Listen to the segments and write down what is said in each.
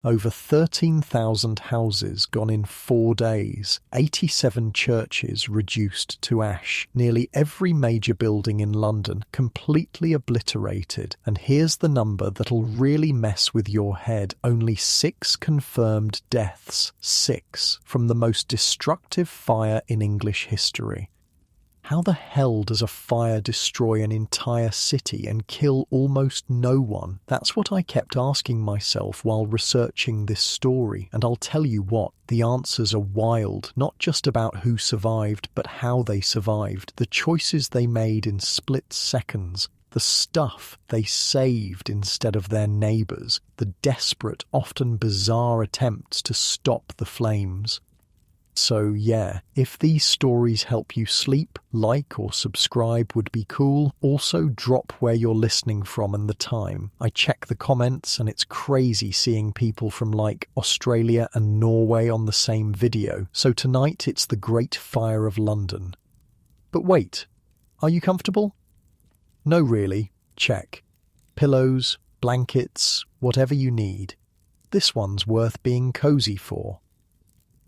Over 13,000 houses gone in 4 days, 87 churches reduced to ash, nearly every major building in London completely obliterated, and here's the number that'll really mess with your head: only 6 confirmed deaths. 6 from the most destructive fire in English history. How the hell does a fire destroy an entire city and kill almost no one? That's what I kept asking myself while researching this story, and I'll tell you what, the answers are wild, not just about who survived, but how they survived, the choices they made in split seconds, the stuff they saved instead of their neighbours, the desperate, often bizarre attempts to stop the flames. So yeah, if these stories help you sleep, like or subscribe would be cool. Also drop where you're listening from and the time. I check the comments and it's crazy seeing people from like Australia and Norway on the same video. So tonight it's the Great Fire of London. But wait, are you comfortable? No really, check. Pillows, blankets, whatever you need. This one's worth being cozy for.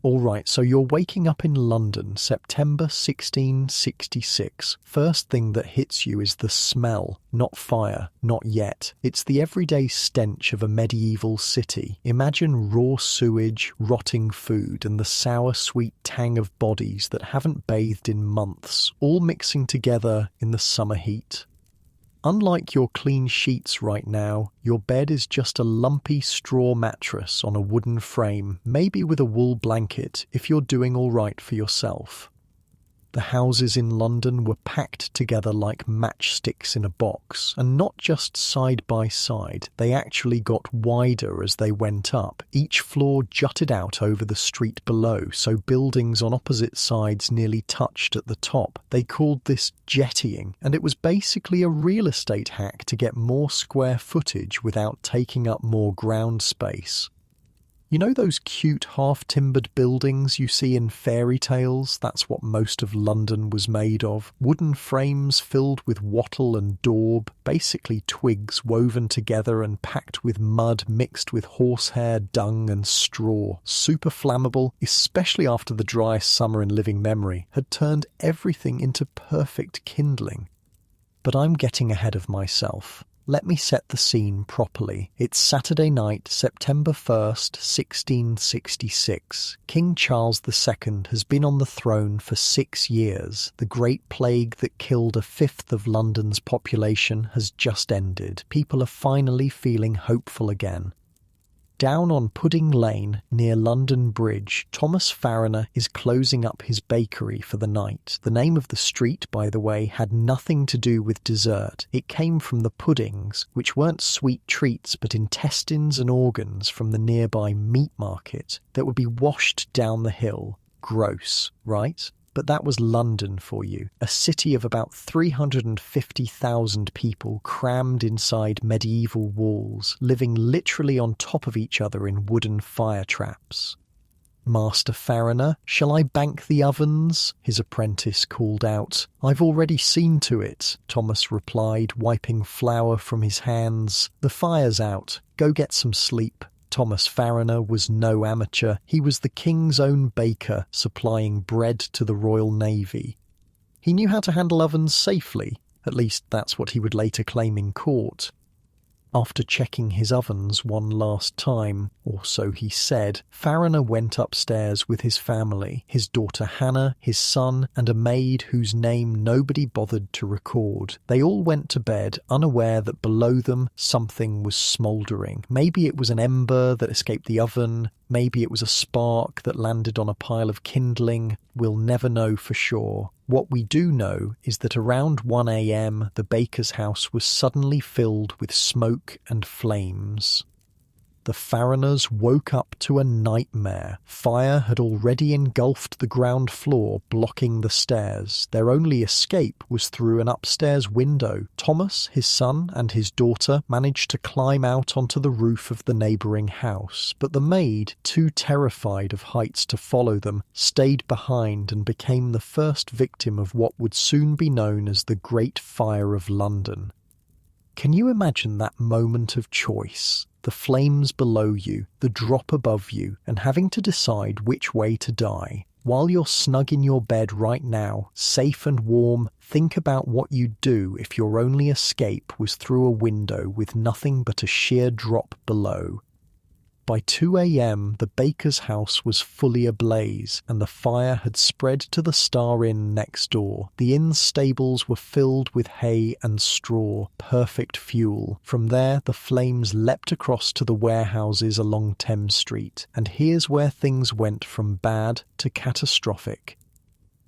Alright, so you're waking up in London, September 1666. First thing that hits you is the smell, not fire, not yet. It's the everyday stench of a medieval city. Imagine raw sewage, rotting food, and the sour sweet tang of bodies that haven't bathed in months, all mixing together in the summer heat. Unlike your clean sheets right now, your bed is just a lumpy straw mattress on a wooden frame, maybe with a wool blanket if you're doing all right for yourself. The houses in London were packed together like matchsticks in a box, and not just side by side, they actually got wider as they went up. Each floor jutted out over the street below, so buildings on opposite sides nearly touched at the top. They called this jettying, and it was basically a real estate hack to get more square footage without taking up more ground space. You know those cute half-timbered buildings you see in fairy tales? That's what most of London was made of. Wooden frames filled with wattle and daub, basically twigs woven together and packed with mud mixed with horsehair, dung and straw. Super flammable, especially after the driest summer in living memory had turned everything into perfect kindling. But I'm getting ahead of myself. Let me set the scene properly. It's Saturday night, September 1st, 1666. King Charles II has been on the throne for 6 years. The Great Plague that killed a fifth of London's population has just ended. People are finally feeling hopeful again. Down on Pudding Lane, near London Bridge, Thomas Fariner is closing up his bakery for the night. The name of the street, by the way, had nothing to do with dessert. It came from the puddings, which weren't sweet treats but intestines and organs from the nearby meat market that would be washed down the hill. Gross, right? But that was London for you, a city of about 350,000 people crammed inside medieval walls, living literally on top of each other in wooden fire traps. "Master Fariner, shall I bank the ovens?" his apprentice called out. "I've already seen to it," Thomas replied, wiping flour from his hands. "The fire's out. Go get some sleep." Thomas Fariner was no amateur. He was the king's own baker, supplying bread to the Royal Navy. He knew how to handle ovens safely, at least that's what he would later claim in court. After checking his ovens one last time, or so he said, Fariner went upstairs with his family, his daughter Hannah, his son, and a maid whose name nobody bothered to record. They all went to bed, unaware that below them something was smouldering. Maybe it was an ember that escaped the oven, maybe it was a spark that landed on a pile of kindling. We'll never know for sure. What we do know is that around 1 a.m. the baker's house was suddenly filled with smoke and flames. The Fariners woke up to a nightmare. Fire had already engulfed the ground floor, blocking the stairs. Their only escape was through an upstairs window. Thomas, his son, and his daughter managed to climb out onto the roof of the neighbouring house, but the maid, too terrified of heights to follow them, stayed behind and became the first victim of what would soon be known as the Great Fire of London. Can you imagine that moment of choice? The flames below you, the drop above you, and having to decide which way to die. While you're snug in your bed right now, safe and warm, think about what you'd do if your only escape was through a window with nothing but a sheer drop below. By 2 a.m, the baker's house was fully ablaze, and the fire had spread to the Star Inn next door. The inn's stables were filled with hay and straw, perfect fuel. From there, the flames leapt across to the warehouses along Thames Street, and here's where things went from bad to catastrophic.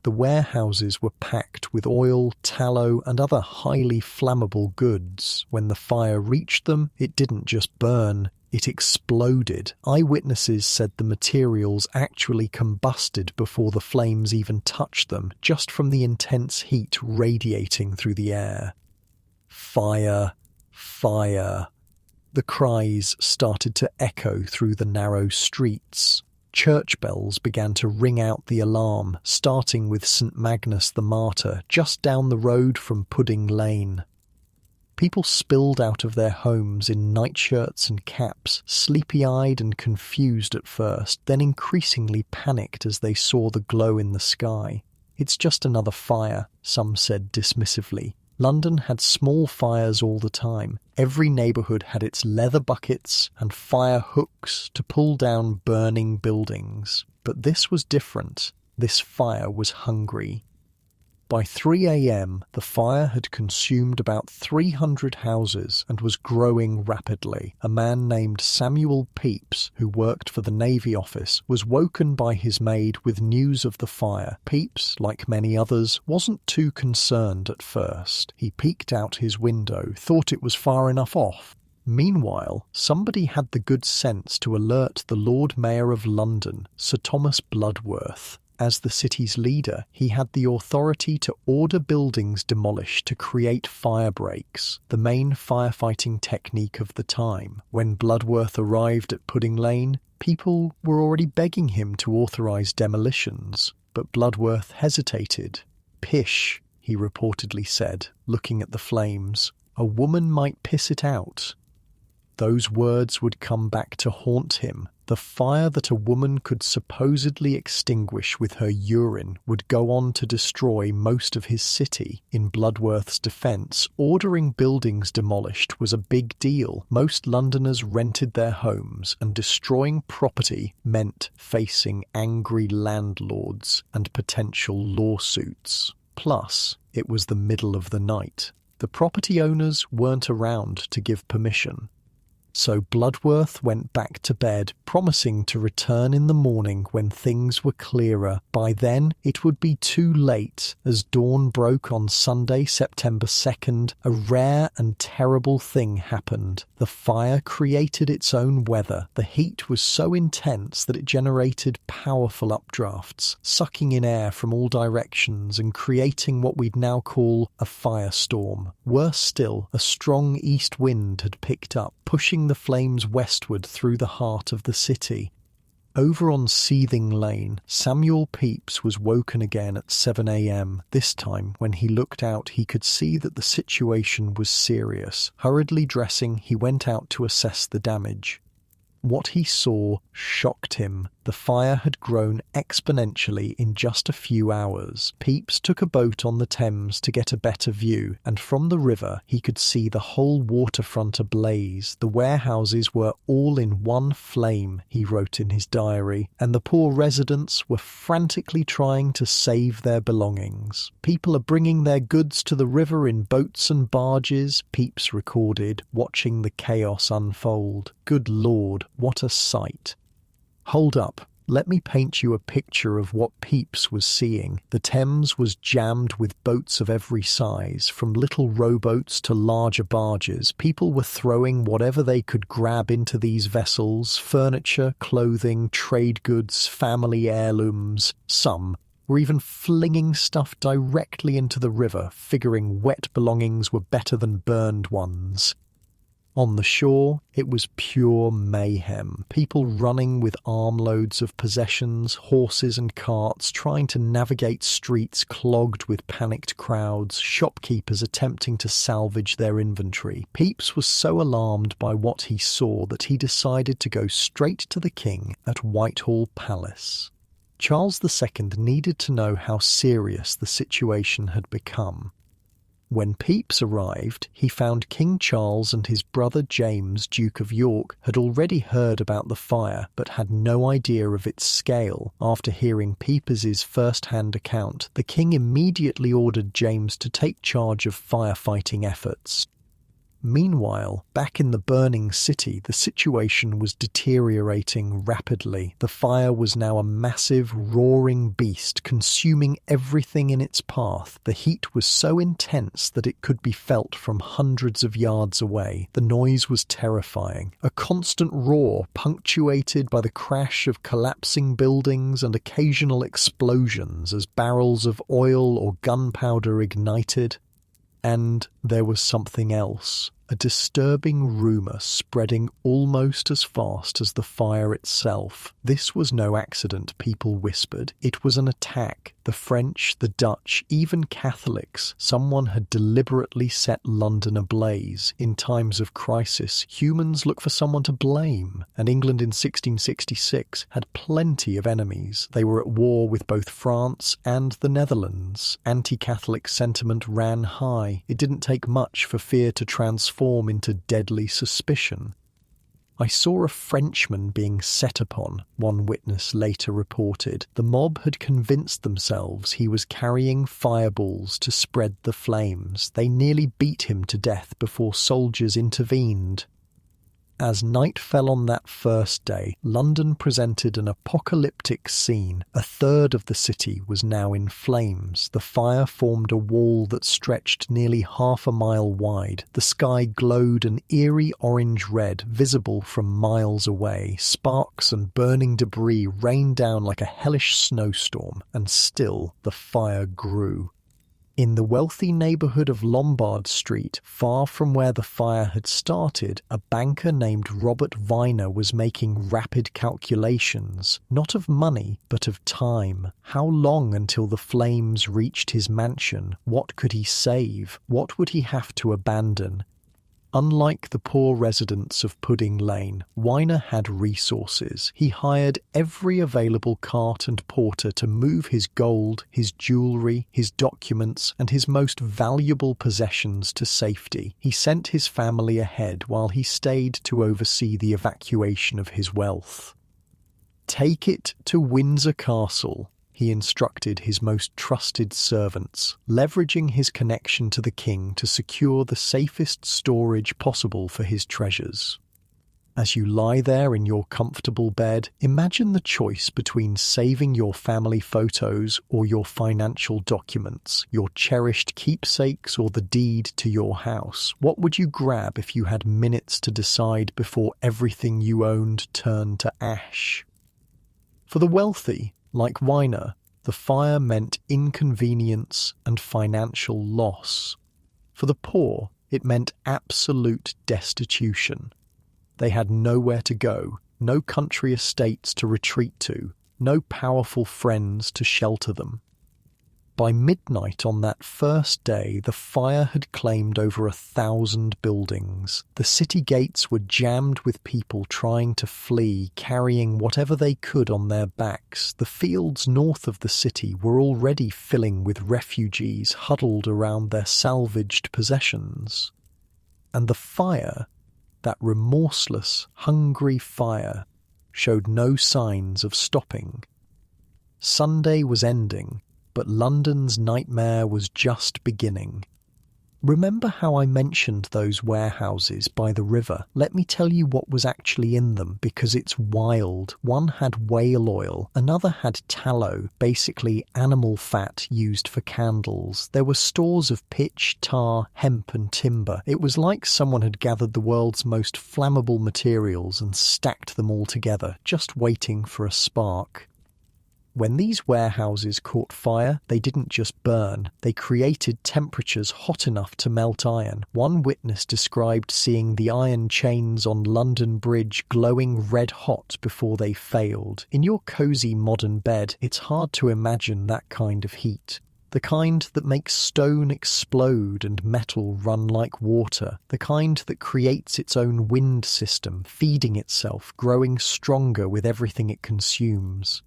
The warehouses were packed with oil, tallow, and other highly flammable goods. When the fire reached them, it didn't just burn. It exploded. Eyewitnesses said the materials actually combusted before the flames even touched them, just from the intense heat radiating through the air. Fire, fire. The cries started to echo through the narrow streets. Church bells began to ring out the alarm, starting with St. Magnus the Martyr, just down the road from Pudding Lane. People spilled out of their homes in nightshirts and caps, sleepy-eyed and confused at first, then increasingly panicked as they saw the glow in the sky. It's just another fire, some said dismissively. London had small fires all the time. Every neighbourhood had its leather buckets and fire hooks to pull down burning buildings. But this was different. This fire was hungry. By 3 a.m, the fire had consumed about 300 houses and was growing rapidly. A man named Samuel Pepys, who worked for the Navy office, was woken by his maid with news of the fire. Pepys, like many others, wasn't too concerned at first. He peeked out his window, thought it was far enough off. Meanwhile, somebody had the good sense to alert the Lord Mayor of London, Sir Thomas Bloodworth. As the city's leader, he had the authority to order buildings demolished to create firebreaks, the main firefighting technique of the time. When Bloodworth arrived at Pudding Lane, people were already begging him to authorise demolitions, but Bloodworth hesitated. "Pish," he reportedly said, looking at the flames. "A woman might piss it out." Those words would come back to haunt him. The fire that a woman could supposedly extinguish with her urine would go on to destroy most of his city. In Bloodworth's defence, ordering buildings demolished was a big deal. Most Londoners rented their homes, and destroying property meant facing angry landlords and potential lawsuits. Plus, it was the middle of the night. The property owners weren't around to give permission. So Bloodworth went back to bed, promising to return in the morning when things were clearer. By then, it would be too late. As dawn broke on Sunday, September 2nd, a rare and terrible thing happened. The fire created its own weather. The heat was so intense that it generated powerful updrafts, sucking in air from all directions and creating what we'd now call a firestorm. Worse still, a strong east wind had picked up, pushing the flames westward through the heart of the city. Over on Seething Lane, Samuel Pepys was woken again at 7 a.m. This time, when he looked out, he could see that the situation was serious. Hurriedly dressing, he went out to assess the damage. What he saw shocked him. The fire had grown exponentially in just a few hours. Pepys took a boat on the Thames to get a better view, and from the river he could see the whole waterfront ablaze. The warehouses were all in one flame, he wrote in his diary, and the poor residents were frantically trying to save their belongings. "People are bringing their goods to the river in boats and barges," Pepys recorded, watching the chaos unfold. Good Lord, what a sight. Hold up, let me paint you a picture of what Pepys was seeing. The Thames was jammed with boats of every size, from little rowboats to larger barges. People were throwing whatever they could grab into these vessels: furniture, clothing, trade goods, family heirlooms. Some were even flinging stuff directly into the river, figuring wet belongings were better than burned ones. On the shore, it was pure mayhem. People running with armloads of possessions, horses and carts, trying to navigate streets clogged with panicked crowds, shopkeepers attempting to salvage their inventory. Pepys was so alarmed by what he saw that he decided to go straight to the king at Whitehall Palace. Charles II needed to know how serious the situation had become. When Pepys arrived, he found King Charles and his brother James, Duke of York, had already heard about the fire but had no idea of its scale. After hearing Pepys's first-hand account, the king immediately ordered James to take charge of firefighting efforts. Meanwhile, back in the burning city, the situation was deteriorating rapidly. The fire was now a massive, roaring beast, consuming everything in its path. The heat was so intense that it could be felt from hundreds of yards away. The noise was terrifying. A constant roar, punctuated by the crash of collapsing buildings and occasional explosions as barrels of oil or gunpowder ignited. And there was something else, a disturbing rumour spreading almost as fast as the fire itself. This was no accident, people whispered. It was an attack. The French, the Dutch, even Catholics, someone had deliberately set London ablaze. In times of crisis, humans look for someone to blame, and England in 1666 had plenty of enemies. They were at war with both France and the Netherlands. Anti-Catholic sentiment ran high. It didn't take much for fear to transform into deadly suspicion. I saw a Frenchman being set upon, one witness later reported. The mob had convinced themselves he was carrying fireballs to spread the flames. They nearly beat him to death before soldiers intervened. As night fell on that first day, London presented an apocalyptic scene. A third of the city was now in flames. The fire formed a wall that stretched nearly half a mile wide. The sky glowed an eerie orange-red, visible from miles away. Sparks and burning debris rained down like a hellish snowstorm, and still the fire grew. In the wealthy neighbourhood of Lombard Street, far from where the fire had started, a banker named Robert Viner was making rapid calculations, not of money, but of time. How long until the flames reached his mansion? What could he save? What would he have to abandon? Unlike the poor residents of Pudding Lane, Viner had resources. He hired every available cart and porter to move his gold, his jewellery, his documents, and his most valuable possessions to safety. He sent his family ahead while he stayed to oversee the evacuation of his wealth. "Take it to Windsor Castle," he instructed his most trusted servants, leveraging his connection to the king to secure the safest storage possible for his treasures. As you lie there in your comfortable bed, imagine the choice between saving your family photos or your financial documents, your cherished keepsakes or the deed to your house. What would you grab if you had minutes to decide before everything you owned turned to ash? For the wealthy, like Viner, the fire meant inconvenience and financial loss. For the poor, it meant absolute destitution. They had nowhere to go, no country estates to retreat to, no powerful friends to shelter them. By midnight on that first day, the fire had claimed over 1,000 buildings. The city gates were jammed with people trying to flee, carrying whatever they could on their backs. The fields north of the city were already filling with refugees huddled around their salvaged possessions. And the fire, that remorseless, hungry fire, showed no signs of stopping. Sunday was ending, but London's nightmare was just beginning. Remember how I mentioned those warehouses by the river? Let me tell you what was actually in them, because it's wild. One had whale oil, another had tallow, basically animal fat used for candles. There were stores of pitch, tar, hemp and timber. It was like someone had gathered the world's most flammable materials and stacked them all together, just waiting for a spark. When these warehouses caught fire, they didn't just burn. They created temperatures hot enough to melt iron. One witness described seeing the iron chains on London Bridge glowing red hot before they failed. In your cosy modern bed, it's hard to imagine that kind of heat. The kind that makes stone explode and metal run like water. The kind that creates its own wind system, feeding itself, growing stronger with everything it consumes.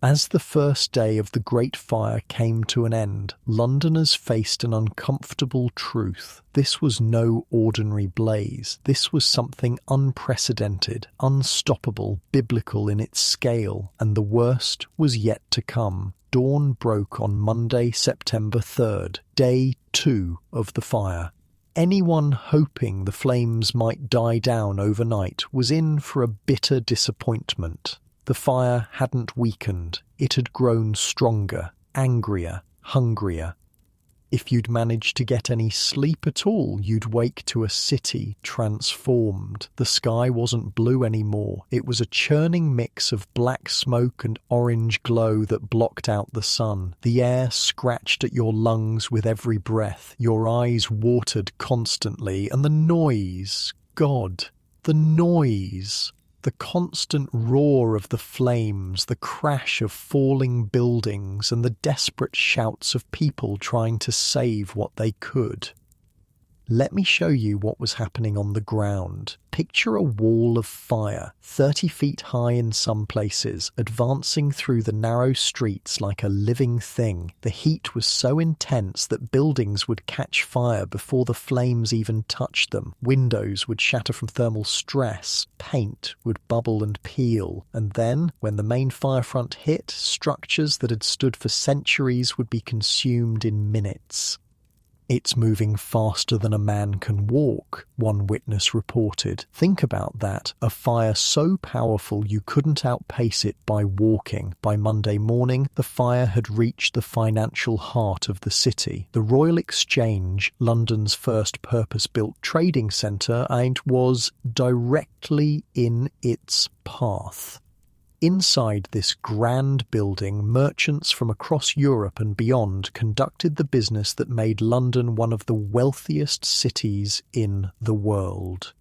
As the first day of the Great Fire came to an end, Londoners faced an uncomfortable truth. This was no ordinary blaze. This was something unprecedented, unstoppable, biblical in its scale, and the worst was yet to come. Dawn broke on Monday, September 3rd, day 2 of the fire. Anyone hoping the flames might die down overnight was in for a bitter disappointment. The fire hadn't weakened, it had grown stronger, angrier, hungrier. If you'd managed to get any sleep at all, you'd wake to a city transformed. The sky wasn't blue anymore. It was a churning mix of black smoke and orange glow that blocked out the sun. The air scratched at your lungs with every breath. Your eyes watered constantly, and the noise, God, the noise. The constant roar of the flames, the crash of falling buildings, and the desperate shouts of people trying to save what they could. Let me show you what was happening on the ground. Picture a wall of fire, 30 feet high in some places, advancing through the narrow streets like a living thing. The heat was so intense that buildings would catch fire before the flames even touched them. Windows would shatter from thermal stress, paint would bubble and peel, and then, when the main fire front hit, structures that had stood for centuries would be consumed in minutes. "It's moving faster than a man can walk," one witness reported. Think about that. A fire so powerful you couldn't outpace it by walking. By Monday morning, the fire had reached the financial heart of the city. The Royal Exchange, London's first purpose-built trading centre, was directly in its path. Inside this grand building, merchants from across Europe and beyond conducted the business that made London one of the wealthiest cities in the world.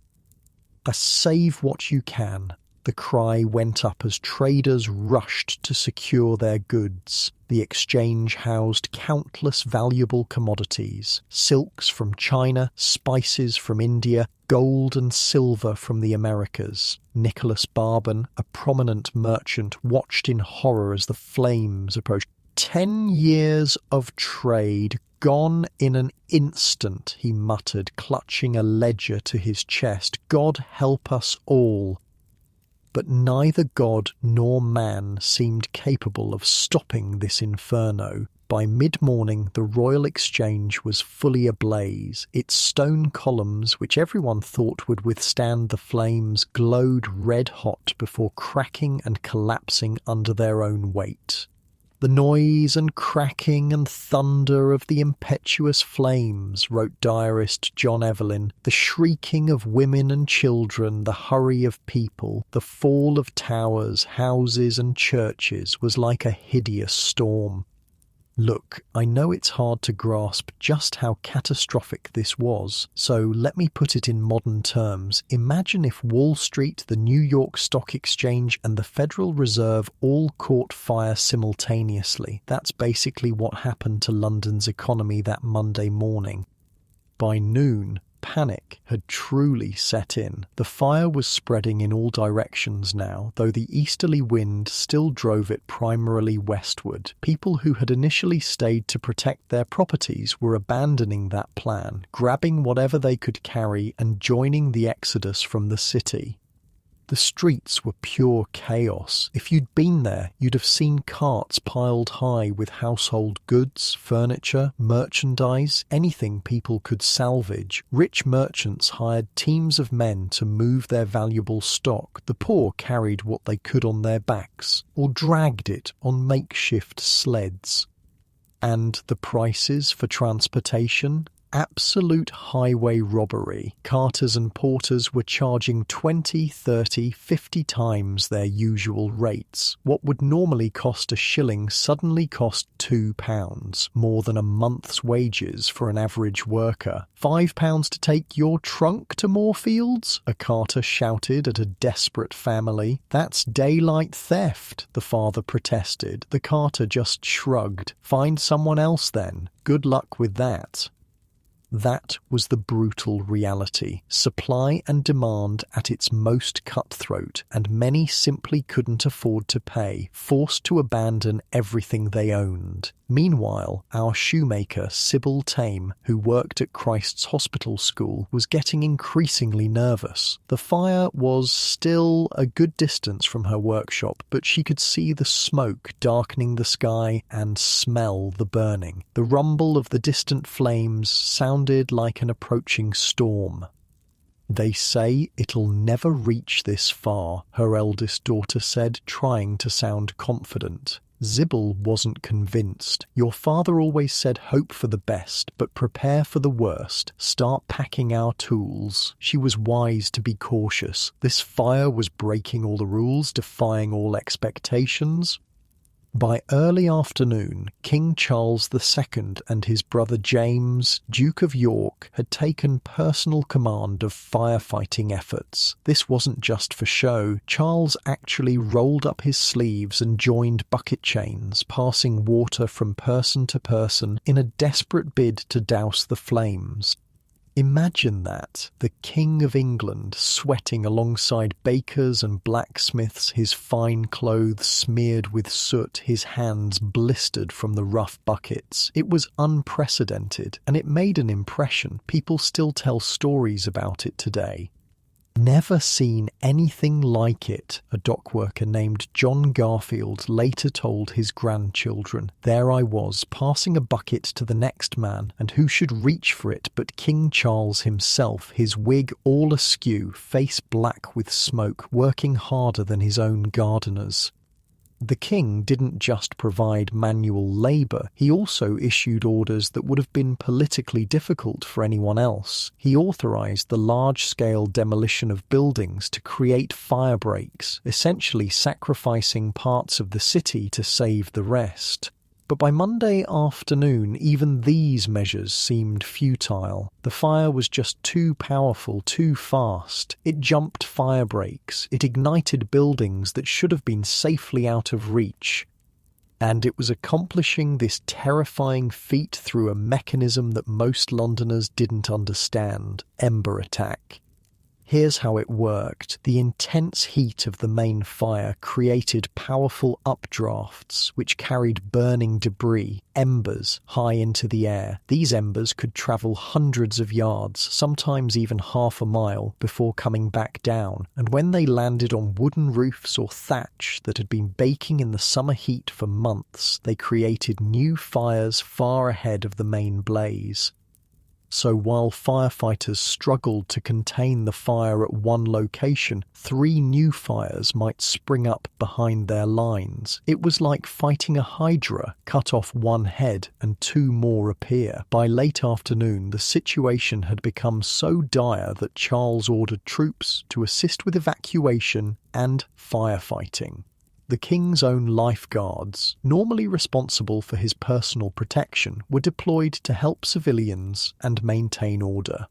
Save what you can. The cry went up as traders rushed to secure their goods. The exchange housed countless valuable commodities: silks from China, spices from India, gold and silver from the Americas. Nicholas Barban, a prominent merchant, watched in horror as the flames approached. 10 years of trade gone in an instant, he muttered, clutching a ledger to his chest. God help us all. But neither God nor man seemed capable of stopping this inferno. By mid-morning, the Royal Exchange was fully ablaze. Its stone columns, which everyone thought would withstand the flames, glowed red-hot before cracking and collapsing under their own weight. "The noise and cracking and thunder of the impetuous flames," wrote diarist John Evelyn, "the shrieking of women and children, the hurry of people, the fall of towers, houses and churches was like a hideous storm." Look, I know it's hard to grasp just how catastrophic this was, so let me put it in modern terms. Imagine if Wall Street, the New York Stock Exchange, and the Federal Reserve all caught fire simultaneously. That's basically what happened to London's economy that Monday morning. By noon, panic had truly set in. The fire was spreading in all directions now, though the easterly wind still drove it primarily westward. People who had initially stayed to protect their properties were abandoning that plan, grabbing whatever they could carry and joining the exodus from the city. The streets were pure chaos. If you'd been there, you'd have seen carts piled high with household goods, furniture, merchandise, anything people could salvage. Rich merchants hired teams of men to move their valuable stock. The poor carried what they could on their backs, or dragged it on makeshift sleds. And the prices for transportation? Absolute highway robbery. Carters and porters were charging 20, 30, 50 times their usual rates. What would normally cost a shilling suddenly cost £2, more than a month's wages for an average worker. £5 to take your trunk to Moorfields? A carter shouted at a desperate family. That's daylight theft, the father protested. The carter just shrugged. Find someone else then. Good luck with that. That was the brutal reality. Supply and demand at its most cutthroat, and many simply couldn't afford to pay, forced to abandon everything they owned. Meanwhile, our shoemaker, Sybil Tame, who worked at Christ's Hospital School, was getting increasingly nervous. The fire was still a good distance from her workshop, but she could see the smoke darkening the sky and smell the burning. The rumble of the distant flames sounded like an approaching storm. "They say it'll never reach this far," her eldest daughter said, trying to sound confident. Sybil wasn't convinced. "Your father always said hope for the best, but prepare for the worst. Start packing our tools." She was wise to be cautious. This fire was breaking all the rules, defying all expectations. By early afternoon, King Charles II and his brother James, Duke of York, had taken personal command of firefighting efforts. This wasn't just for show. Charles actually rolled up his sleeves and joined bucket chains, passing water from person to person in a desperate bid to douse the flames. Imagine that, the King of England sweating alongside bakers and blacksmiths, his fine clothes smeared with soot, his hands blistered from the rough buckets. It was unprecedented, and it made an impression. People still tell stories about it today. "Never seen anything like it," a dockworker named John Garfield later told his grandchildren. "There I was, passing a bucket to the next man, and who should reach for it but King Charles himself, his wig all askew, face black with smoke, working harder than his own gardeners." The king didn't just provide manual labour, he also issued orders that would have been politically difficult for anyone else. He authorised the large-scale demolition of buildings to create firebreaks, essentially sacrificing parts of the city to save the rest. But by Monday afternoon, even these measures seemed futile. The fire was just too powerful, too fast. It jumped fire breaks. It ignited buildings that should have been safely out of reach. And it was accomplishing this terrifying feat through a mechanism that most Londoners didn't understand: ember attack. Here's how it worked. The intense heat of the main fire created powerful updrafts which carried burning debris, embers, high into the air. These embers could travel hundreds of yards, sometimes even half a mile, before coming back down, and when they landed on wooden roofs or thatch that had been baking in the summer heat for months, they created new fires far ahead of the main blaze. So while firefighters struggled to contain the fire at one location, 3 new fires might spring up behind their lines. It was like fighting a hydra, cut off one head and 2 more appear. By late afternoon, the situation had become so dire that Charles ordered troops to assist with evacuation and firefighting. The king's own lifeguards, normally responsible for his personal protection, were deployed to help civilians and maintain order.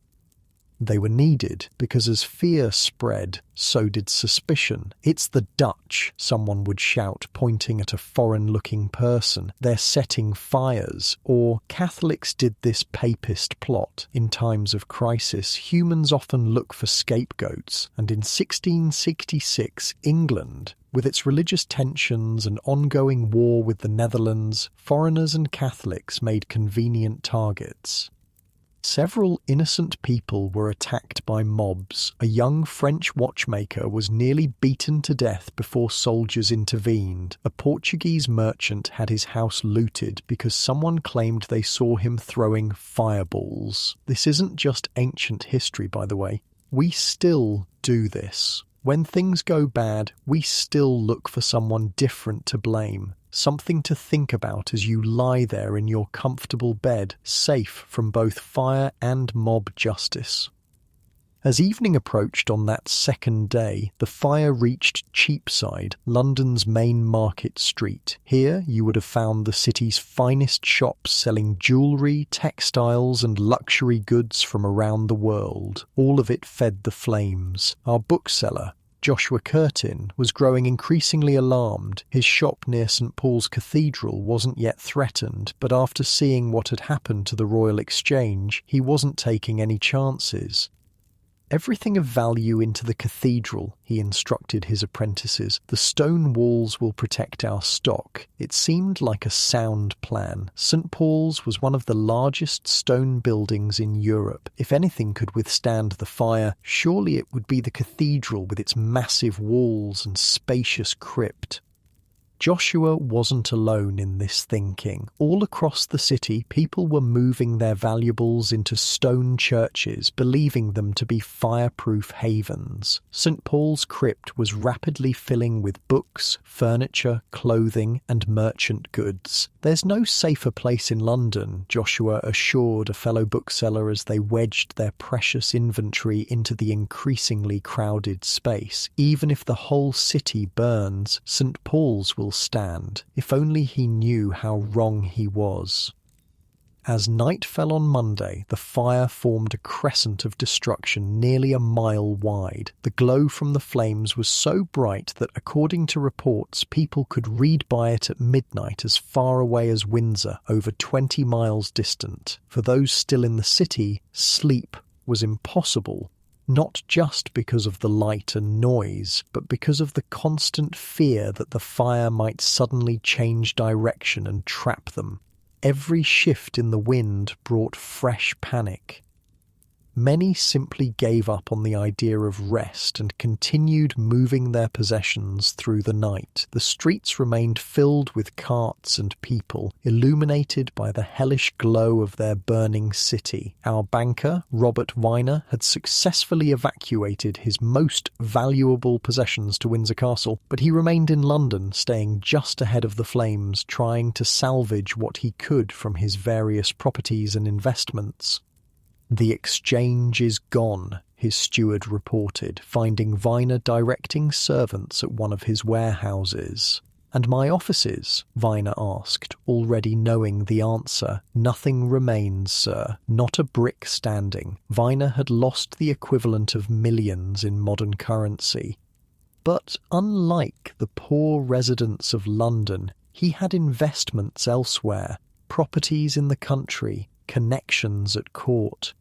They were needed because as fear spread, so did suspicion. "It's the Dutch," someone would shout, pointing at a foreign-looking person. "They're setting fires." Or, "Catholics did this papist plot." In times of crisis, humans often look for scapegoats, and in 1666, England, with its religious tensions and ongoing war with the Netherlands, foreigners and Catholics made convenient targets. Several innocent people were attacked by mobs. A young French watchmaker was nearly beaten to death before soldiers intervened. A Portuguese merchant had his house looted because someone claimed they saw him throwing fireballs. This isn't just ancient history, by the way. We still do this. When things go bad, we still look for someone different to blame. something to think about as you lie there in your comfortable bed, safe from both fire and mob justice. As evening approached on that second day, the fire reached Cheapside, London's main market street. Here you would have found the city's finest shops selling jewellery, textiles and luxury goods from around the world. All of it fed the flames. Our bookseller, Joshua Curtin, was growing increasingly alarmed. His shop near St Paul's Cathedral wasn't yet threatened, but after seeing what had happened to the Royal Exchange, he wasn't taking any chances. "Everything of value into the cathedral," he instructed his apprentices. "The stone walls will protect our stock." It seemed like a sound plan. St Paul's was one of the largest stone buildings in Europe. If anything could withstand the fire, surely it would be the cathedral with its massive walls and spacious crypt. Joshua wasn't alone in this thinking. All across the city, people were moving their valuables into stone churches, believing them to be fireproof havens. St Paul's crypt was rapidly filling with books, furniture, clothing, and merchant goods. "There's no safer place in London," Joshua assured a fellow bookseller as they wedged their precious inventory into the increasingly crowded space. "Even if the whole city burns, St Paul's will stand." If only he knew how wrong he was. As night fell on Monday, the fire formed a crescent of destruction nearly a mile wide. The glow from the flames was so bright that, according to reports, people could read by it at midnight as far away as Windsor, over 20 miles distant. For those still in the city, sleep was impossible. Not just because of the light and noise, but because of the constant fear that the fire might suddenly change direction and trap them. Every shift in the wind brought fresh panic. Many simply gave up on the idea of rest and continued moving their possessions through the night. The streets remained filled with carts and people, illuminated by the hellish glow of their burning city. Our banker, Robert Weiner, had successfully evacuated his most valuable possessions to Windsor Castle, but he remained in London, staying just ahead of the flames, trying to salvage what he could from his various properties and investments. "The exchange is gone," his steward reported, finding Weiner directing servants at one of his warehouses. "And my offices?" Weiner asked, already knowing the answer. "Nothing remains, sir. Not a brick standing." Weiner had lost the equivalent of millions in modern currency. But unlike the poor residents of London, he had investments elsewhere, properties in the country, connections at court.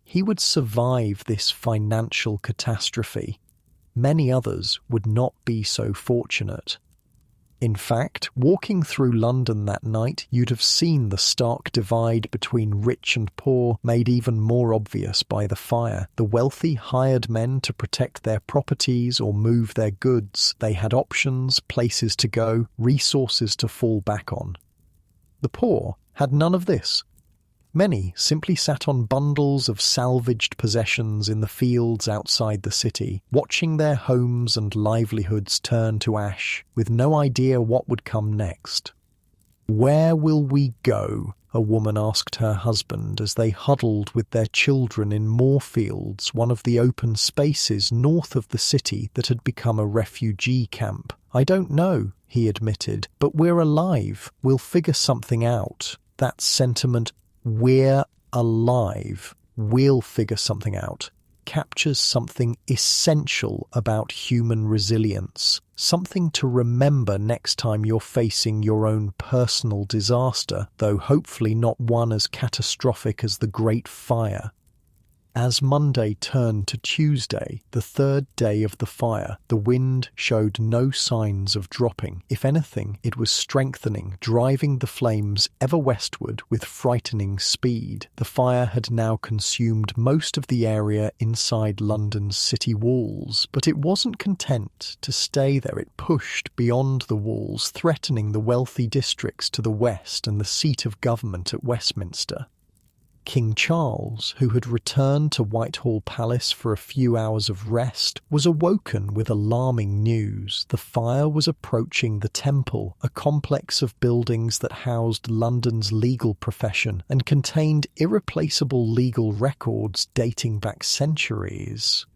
He would survive this financial catastrophe. Many others would not be so fortunate. In fact, walking through London that night, you'd have seen the stark divide between rich and poor made even more obvious by the fire. The wealthy hired men to protect their properties or move their goods. They had options, places to go, resources to fall back on. The poor had none of this. Many simply sat on bundles of salvaged possessions in the fields outside the city, watching their homes and livelihoods turn to ash, with no idea what would come next. "Where will we go?" a woman asked her husband as they huddled with their children in Moorfields, one of the open spaces north of the city that had become a refugee camp. "I don't know," he admitted, "but we're alive. We'll figure something out." That sentiment, "we're alive, we'll figure something out," captures something essential about human resilience, something to remember next time you're facing your own personal disaster, though hopefully not one as catastrophic as the Great Fire. As Monday turned to Tuesday, the third day of the fire, the wind showed no signs of dropping. If anything, it was strengthening, driving the flames ever westward with frightening speed. The fire had now consumed most of the area inside London's city walls, but it wasn't content to stay there. It pushed beyond the walls, threatening the wealthy districts to the west and the seat of government at Westminster. King Charles, who had returned to Whitehall Palace for a few hours of rest, was awoken with alarming news. The fire was approaching the Temple, a complex of buildings that housed London's legal profession and contained irreplaceable legal records dating back centuries.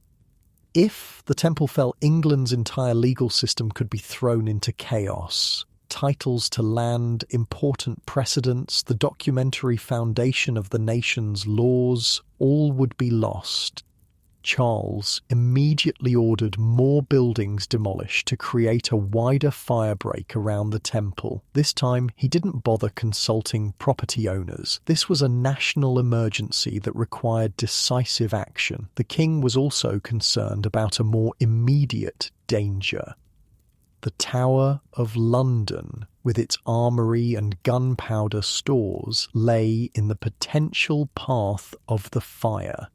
If the Temple fell, England's entire legal system could be thrown into chaos. Titles to land, important precedents, the documentary foundation of the nation's laws, all would be lost. Charles immediately ordered more buildings demolished to create a wider firebreak around the Temple. This time, he didn't bother consulting property owners. This was a national emergency that required decisive action. The king was also concerned about a more immediate danger. The Tower of London, with its armoury and gunpowder stores, lay in the potential path of the fire.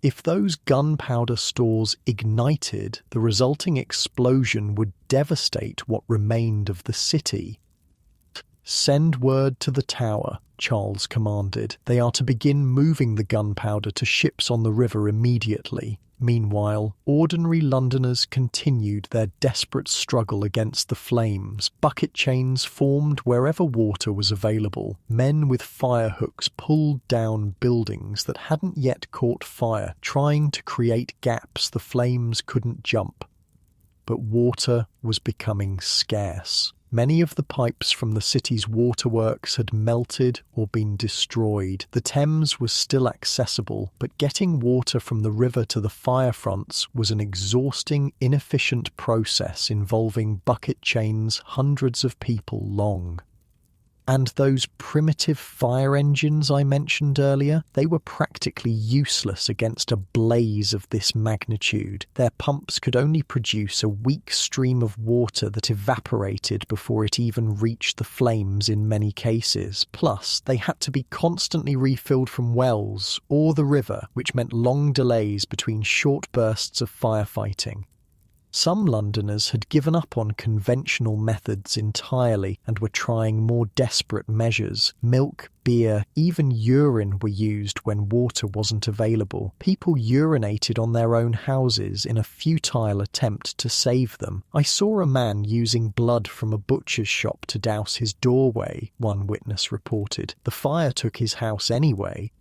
If those gunpowder stores ignited, the resulting explosion would devastate what remained of the city. "Send word to the Tower," Charles commanded. "They are to begin moving the gunpowder to ships on the river immediately." Meanwhile, ordinary Londoners continued their desperate struggle against the flames. Bucket chains formed wherever water was available. Men with fire hooks pulled down buildings that hadn't yet caught fire, trying to create gaps the flames couldn't jump. But water was becoming scarce. Many of the pipes from the city's waterworks had melted or been destroyed. The Thames was still accessible, but getting water from the river to the fire fronts was an exhausting, inefficient process involving bucket chains hundreds of people long. And those primitive fire engines I mentioned earlier, they were practically useless against a blaze of this magnitude. Their pumps could only produce a weak stream of water that evaporated before it even reached the flames in many cases. Plus, they had to be constantly refilled from wells or the river, which meant long delays between short bursts of firefighting. Some Londoners had given up on conventional methods entirely and were trying more desperate measures. Milk, beer, even urine were used when water wasn't available. People urinated on their own houses in a futile attempt to save them. "I saw a man using blood from a butcher's shop to douse his doorway," one witness reported. "The fire took his house anyway."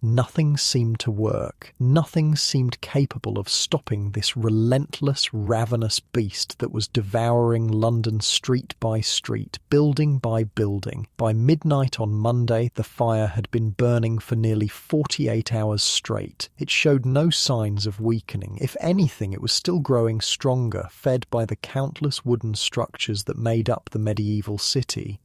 Nothing seemed to work. Nothing seemed capable of stopping this relentless, ravenous beast that was devouring London street by street, building by building. By midnight on Monday, the fire had been burning for nearly 48 hours straight. It showed no signs of weakening. If anything, it was still growing stronger, fed by the countless wooden structures that made up the medieval city.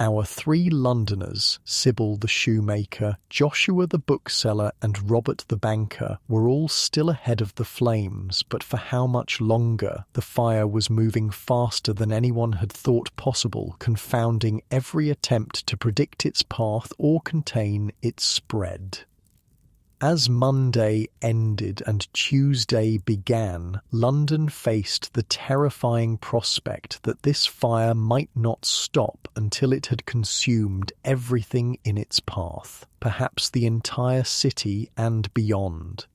Our three Londoners, Sybil the shoemaker, Joshua the bookseller, and Robert the banker, were all still ahead of the flames, but for how much longer? The fire was moving faster than anyone had thought possible, confounding every attempt to predict its path or contain its spread. As Monday ended and Tuesday began, London faced the terrifying prospect that this fire might not stop until it had consumed everything in its path, perhaps the entire city and beyond.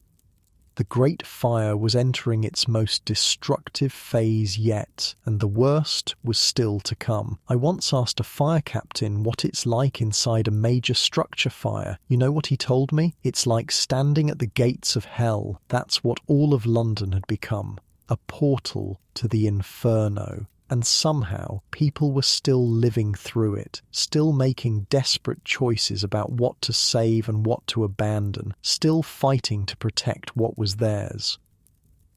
The Great Fire was entering its most destructive phase yet, and the worst was still to come. I once asked a fire captain what it's like inside a major structure fire. You know what he told me? It's like standing at the gates of hell. That's what all of London had become. A portal to the inferno. And somehow, people were still living through it, still making desperate choices about what to save and what to abandon, still fighting to protect what was theirs.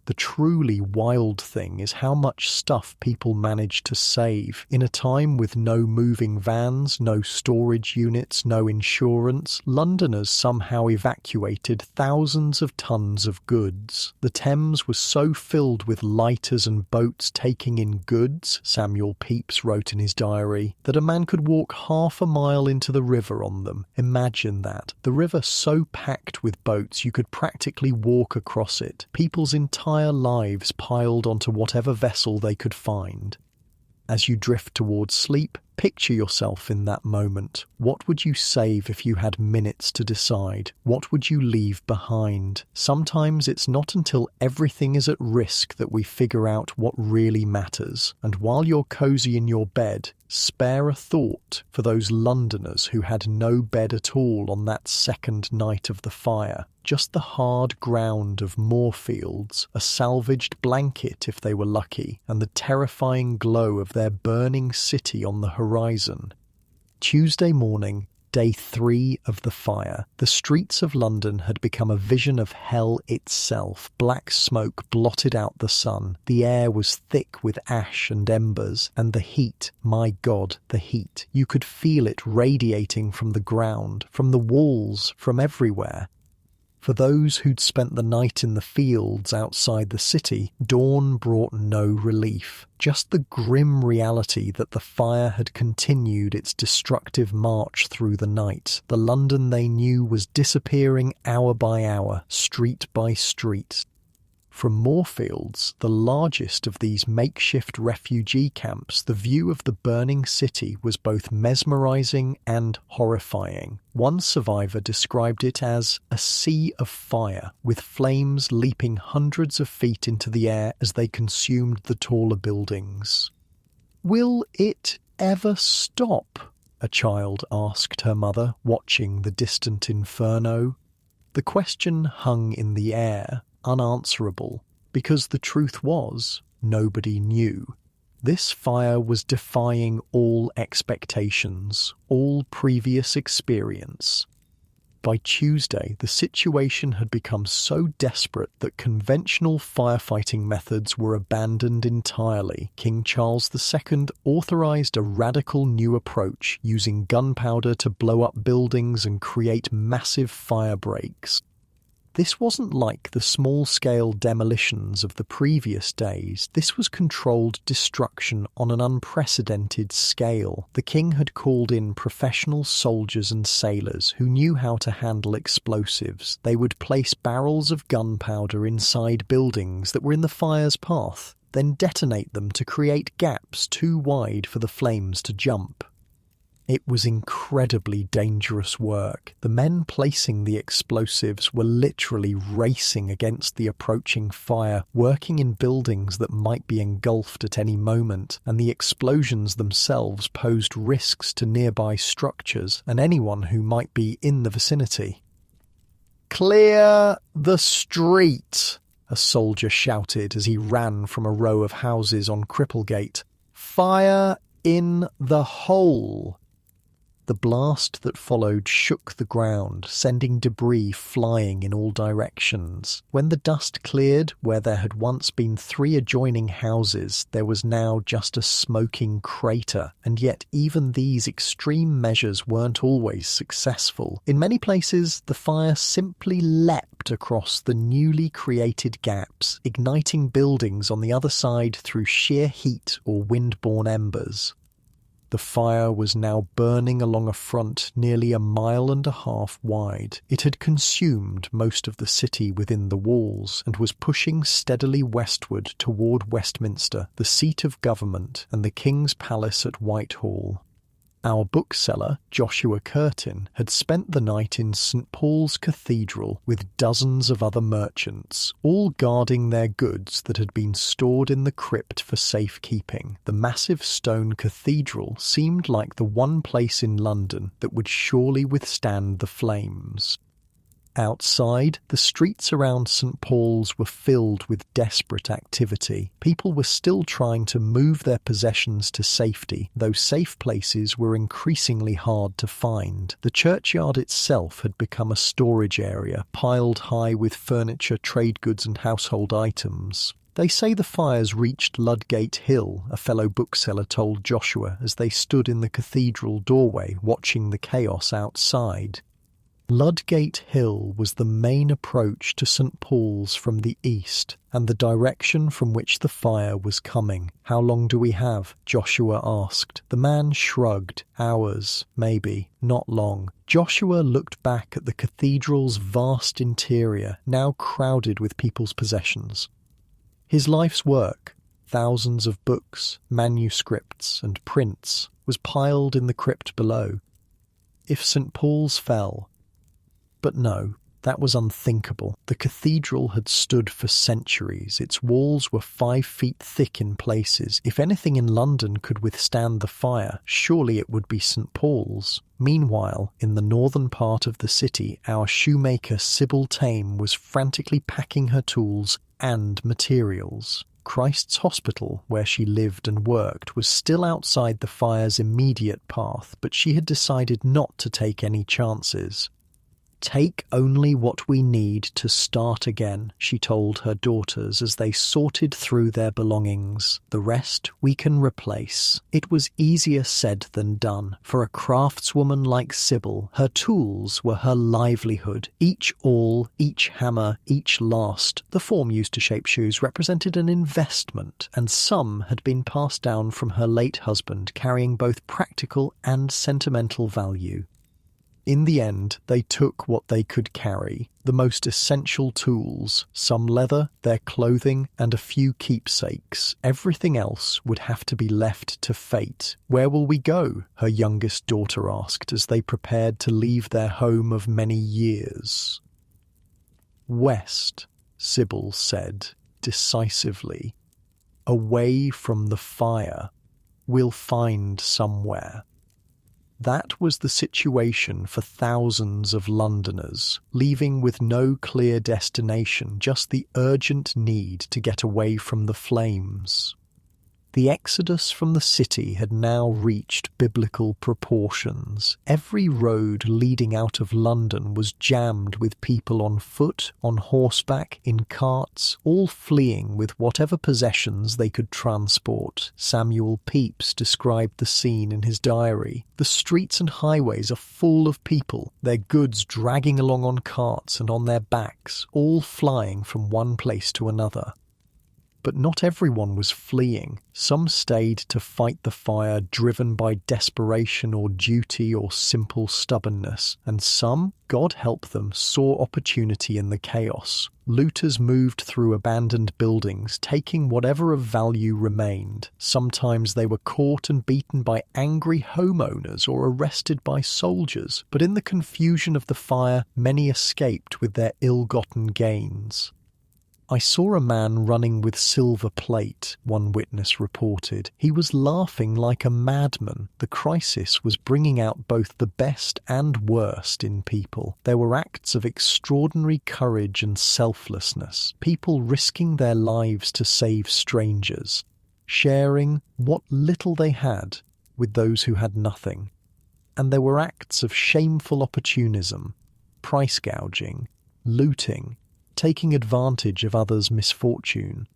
The truly wild thing is how much stuff people managed to save. In a time with no moving vans, no storage units, no insurance, Londoners somehow evacuated thousands of tons of goods. The Thames was so filled with lighters and boats taking in goods, Samuel Pepys wrote in his diary, that a man could walk half a mile into the river on them. Imagine that. The river so packed with boats you could practically walk across it. People's entire lives piled onto whatever vessel they could find. As you drift towards sleep, Picture yourself in that moment. What would you save if you had minutes to decide? What would you leave behind? Sometimes it's not until everything is at risk that we figure out what really matters. And while you're cozy in your bed, spare a thought for those Londoners who had no bed at all on that second night of the fire. Just the hard ground of Moorfields, a salvaged blanket if they were lucky, and the terrifying glow of their burning city on the horizon. Tuesday morning, day 3 of the fire. The streets of London had become a vision of hell itself. Black smoke blotted out the sun. The air was thick with ash and embers, and the heat, my God, the heat. You could feel it radiating from the ground, from the walls, from everywhere. For those who'd spent the night in the fields outside the city, dawn brought no relief, just the grim reality that the fire had continued its destructive march through the night. The London they knew was disappearing hour by hour, street by street. From Moorfields, the largest of these makeshift refugee camps, the view of the burning city was both mesmerizing and horrifying. One survivor described it as a sea of fire, with flames leaping hundreds of feet into the air as they consumed the taller buildings. "Will it ever stop?" a child asked her mother, watching the distant inferno. The question hung in the air, unanswerable, because the truth was, nobody knew. This fire was defying all expectations, all previous experience. By Tuesday, the situation had become so desperate that conventional firefighting methods were abandoned entirely. King Charles II authorized a radical new approach, using gunpowder to blow up buildings and create massive firebreaks. This wasn't like the small-scale demolitions of the previous days. This was controlled destruction on an unprecedented scale. The king had called in professional soldiers and sailors who knew how to handle explosives. They would place barrels of gunpowder inside buildings that were in the fire's path, then detonate them to create gaps too wide for the flames to jump. It was incredibly dangerous work. The men placing the explosives were literally racing against the approaching fire, working in buildings that might be engulfed at any moment, and the explosions themselves posed risks to nearby structures and anyone who might be in the vicinity. "Clear the street!" a soldier shouted as he ran from a row of houses on Cripplegate. "Fire in the hole!" The blast that followed shook the ground, sending debris flying in all directions. When the dust cleared, where there had once been 3 adjoining houses, there was now just a smoking crater. And yet even these extreme measures weren't always successful. In many places, the fire simply leapt across the newly created gaps, igniting buildings on the other side through sheer heat or wind-borne embers. The fire was now burning along a front nearly 1.5 miles wide. It had consumed most of the city within the walls and was pushing steadily westward toward Westminster, the seat of government, and the King's Palace at Whitehall. Our bookseller, Joshua Curtin, had spent the night in St. Paul's Cathedral with dozens of other merchants, all guarding their goods that had been stored in the crypt for safekeeping. The massive stone cathedral seemed like the one place in London that would surely withstand the flames. Outside, the streets around St. Paul's were filled with desperate activity. People were still trying to move their possessions to safety, though safe places were increasingly hard to find. The churchyard itself had become a storage area, piled high with furniture, trade goods and household items. "They say the fires reached Ludgate Hill," a fellow bookseller told Joshua as they stood in the cathedral doorway watching the chaos outside. Ludgate Hill was the main approach to St. Paul's from the east, and the direction from which the fire was coming. "How long do we have?" Joshua asked. The man shrugged. "Hours, maybe. Not long." Joshua looked back at the cathedral's vast interior, now crowded with people's possessions. His life's work, thousands of books, manuscripts and prints, was piled in the crypt below. If St. Paul's fell. But no, that was unthinkable. The cathedral had stood for centuries. Its walls were 5 feet thick in places. If anything in London could withstand the fire, surely it would be St. Paul's. Meanwhile, in the northern part of the city, our shoemaker Sybil Tame was frantically packing her tools and materials. Christ's Hospital, where she lived and worked, was still outside the fire's immediate path, but she had decided not to take any chances. "Take only what we need to start again," she told her daughters as they sorted through their belongings. "The rest we can replace." It was easier said than done. For a craftswoman like Sybil, her tools were her livelihood. Each awl, each hammer, each last, the form used to shape shoes, represented an investment, and some had been passed down from her late husband, carrying both practical and sentimental value. In the end, they took what they could carry, the most essential tools, some leather, their clothing, and a few keepsakes. Everything else would have to be left to fate. "Where will we go?" her youngest daughter asked as they prepared to leave their home of many years. "West," Sybil said, decisively. "Away from the fire. We'll find somewhere." That was the situation for thousands of Londoners, leaving with no clear destination, just the urgent need to get away from the flames. The exodus from the city had now reached biblical proportions. Every road leading out of London was jammed with people on foot, on horseback, in carts, all fleeing with whatever possessions they could transport. Samuel Pepys described the scene in his diary. "The streets and highways are full of people, their goods dragging along on carts and on their backs, all flying from one place to another." But not everyone was fleeing. Some stayed to fight the fire, driven by desperation or duty or simple stubbornness. And some, God help them, saw opportunity in the chaos. Looters moved through abandoned buildings, taking whatever of value remained. Sometimes they were caught and beaten by angry homeowners or arrested by soldiers. But in the confusion of the fire, many escaped with their ill-gotten gains. "I saw a man running with silver plate," one witness reported. "He was laughing like a madman." The crisis was bringing out both the best and worst in people. There were acts of extraordinary courage and selflessness, people risking their lives to save strangers, sharing what little they had with those who had nothing. And there were acts of shameful opportunism, price gouging, looting, taking advantage of others' misfortune.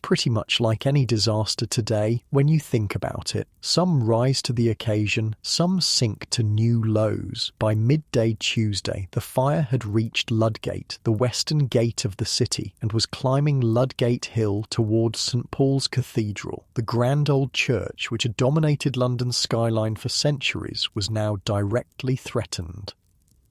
Pretty much like any disaster today, when you think about it, some rise to the occasion, some sink to new lows. By midday Tuesday, the fire had reached Ludgate, the western gate of the city, and was climbing Ludgate Hill towards St. Paul's Cathedral. The grand old church, which had dominated London's skyline for centuries, was now directly threatened.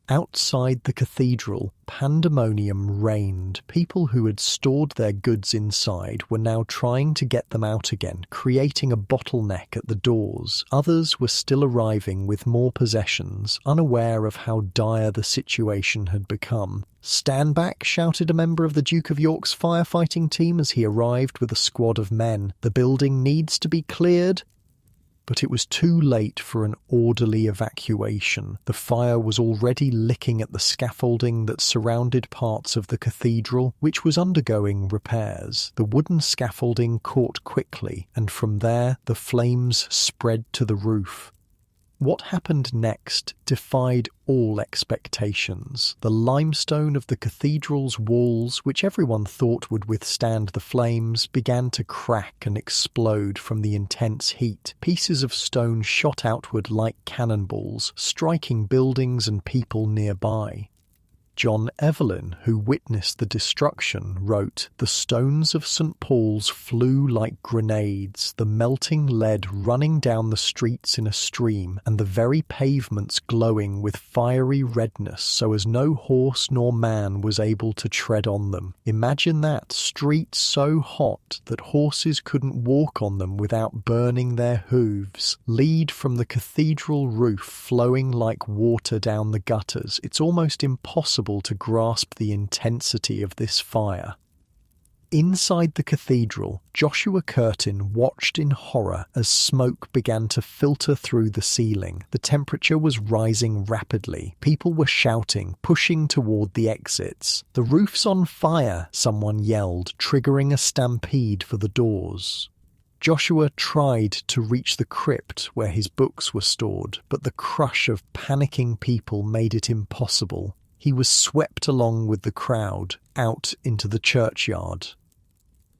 Outside the cathedral, pandemonium reigned. People who had stored their goods inside were now trying to get them out again, creating a bottleneck at the doors. Others were still arriving with more possessions, unaware of how dire the situation had become. "Stand back," shouted a member of the Duke of York's firefighting team as he arrived with a squad of men. "The building needs to be cleared." But it was too late for an orderly evacuation. The fire was already licking at the scaffolding that surrounded parts of the cathedral, which was undergoing repairs. The wooden scaffolding caught quickly, and from there the flames spread to the roof. What happened next defied all expectations. The limestone of the cathedral's walls, which everyone thought would withstand the flames, began to crack and explode from the intense heat. Pieces of stone shot outward like cannonballs, striking buildings and people nearby. John Evelyn, who witnessed the destruction, wrote, "The stones of St. Paul's flew like grenades, the melting lead running down the streets in a stream, and the very pavements glowing with fiery redness so as no horse nor man was able to tread on them. Imagine that, streets so hot that horses couldn't walk on them without burning their hooves. Lead from the cathedral roof flowing like water down the gutters. It's almost impossible to grasp the intensity of this fire." Inside the cathedral, Joshua Curtin watched in horror as smoke began to filter through the ceiling. The temperature was rising rapidly. People were shouting, pushing toward the exits. "The roof's on fire," someone yelled, triggering a stampede for the doors. Joshua tried to reach the crypt where his books were stored, but the crush of panicking people made it impossible. He was swept along with the crowd, out into the churchyard.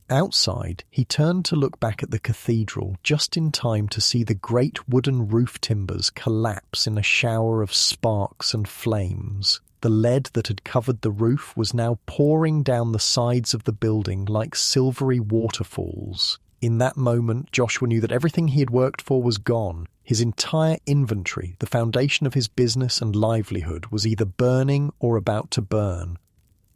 Outside, he turned to look back at the cathedral just in time to see the great wooden roof timbers collapse in a shower of sparks and flames. The lead that had covered the roof was now pouring down the sides of the building like silvery waterfalls. In that moment, Joshua knew that everything he had worked for was gone. His entire inventory, the foundation of his business and livelihood, was either burning or about to burn.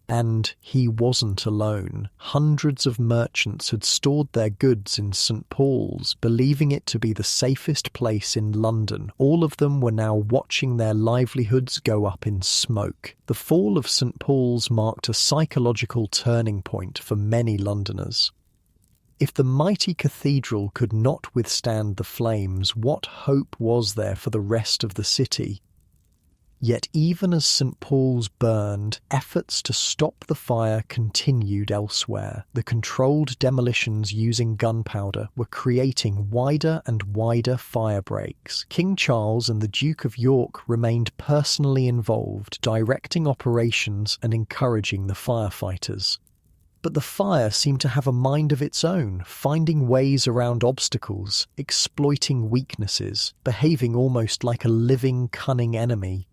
And he wasn't alone. Hundreds of merchants had stored their goods in St. Paul's, believing it to be the safest place in London. All of them were now watching their livelihoods go up in smoke. The fall of St. Paul's marked a psychological turning point for many Londoners. If the mighty cathedral could not withstand the flames, what hope was there for the rest of the city? Yet even as St. Paul's burned, efforts to stop the fire continued elsewhere. The controlled demolitions using gunpowder were creating wider and wider fire breaks. King Charles and the Duke of York remained personally involved, directing operations and encouraging the firefighters. But the fire seemed to have a mind of its own, finding ways around obstacles, exploiting weaknesses, behaving almost like a living, cunning enemy.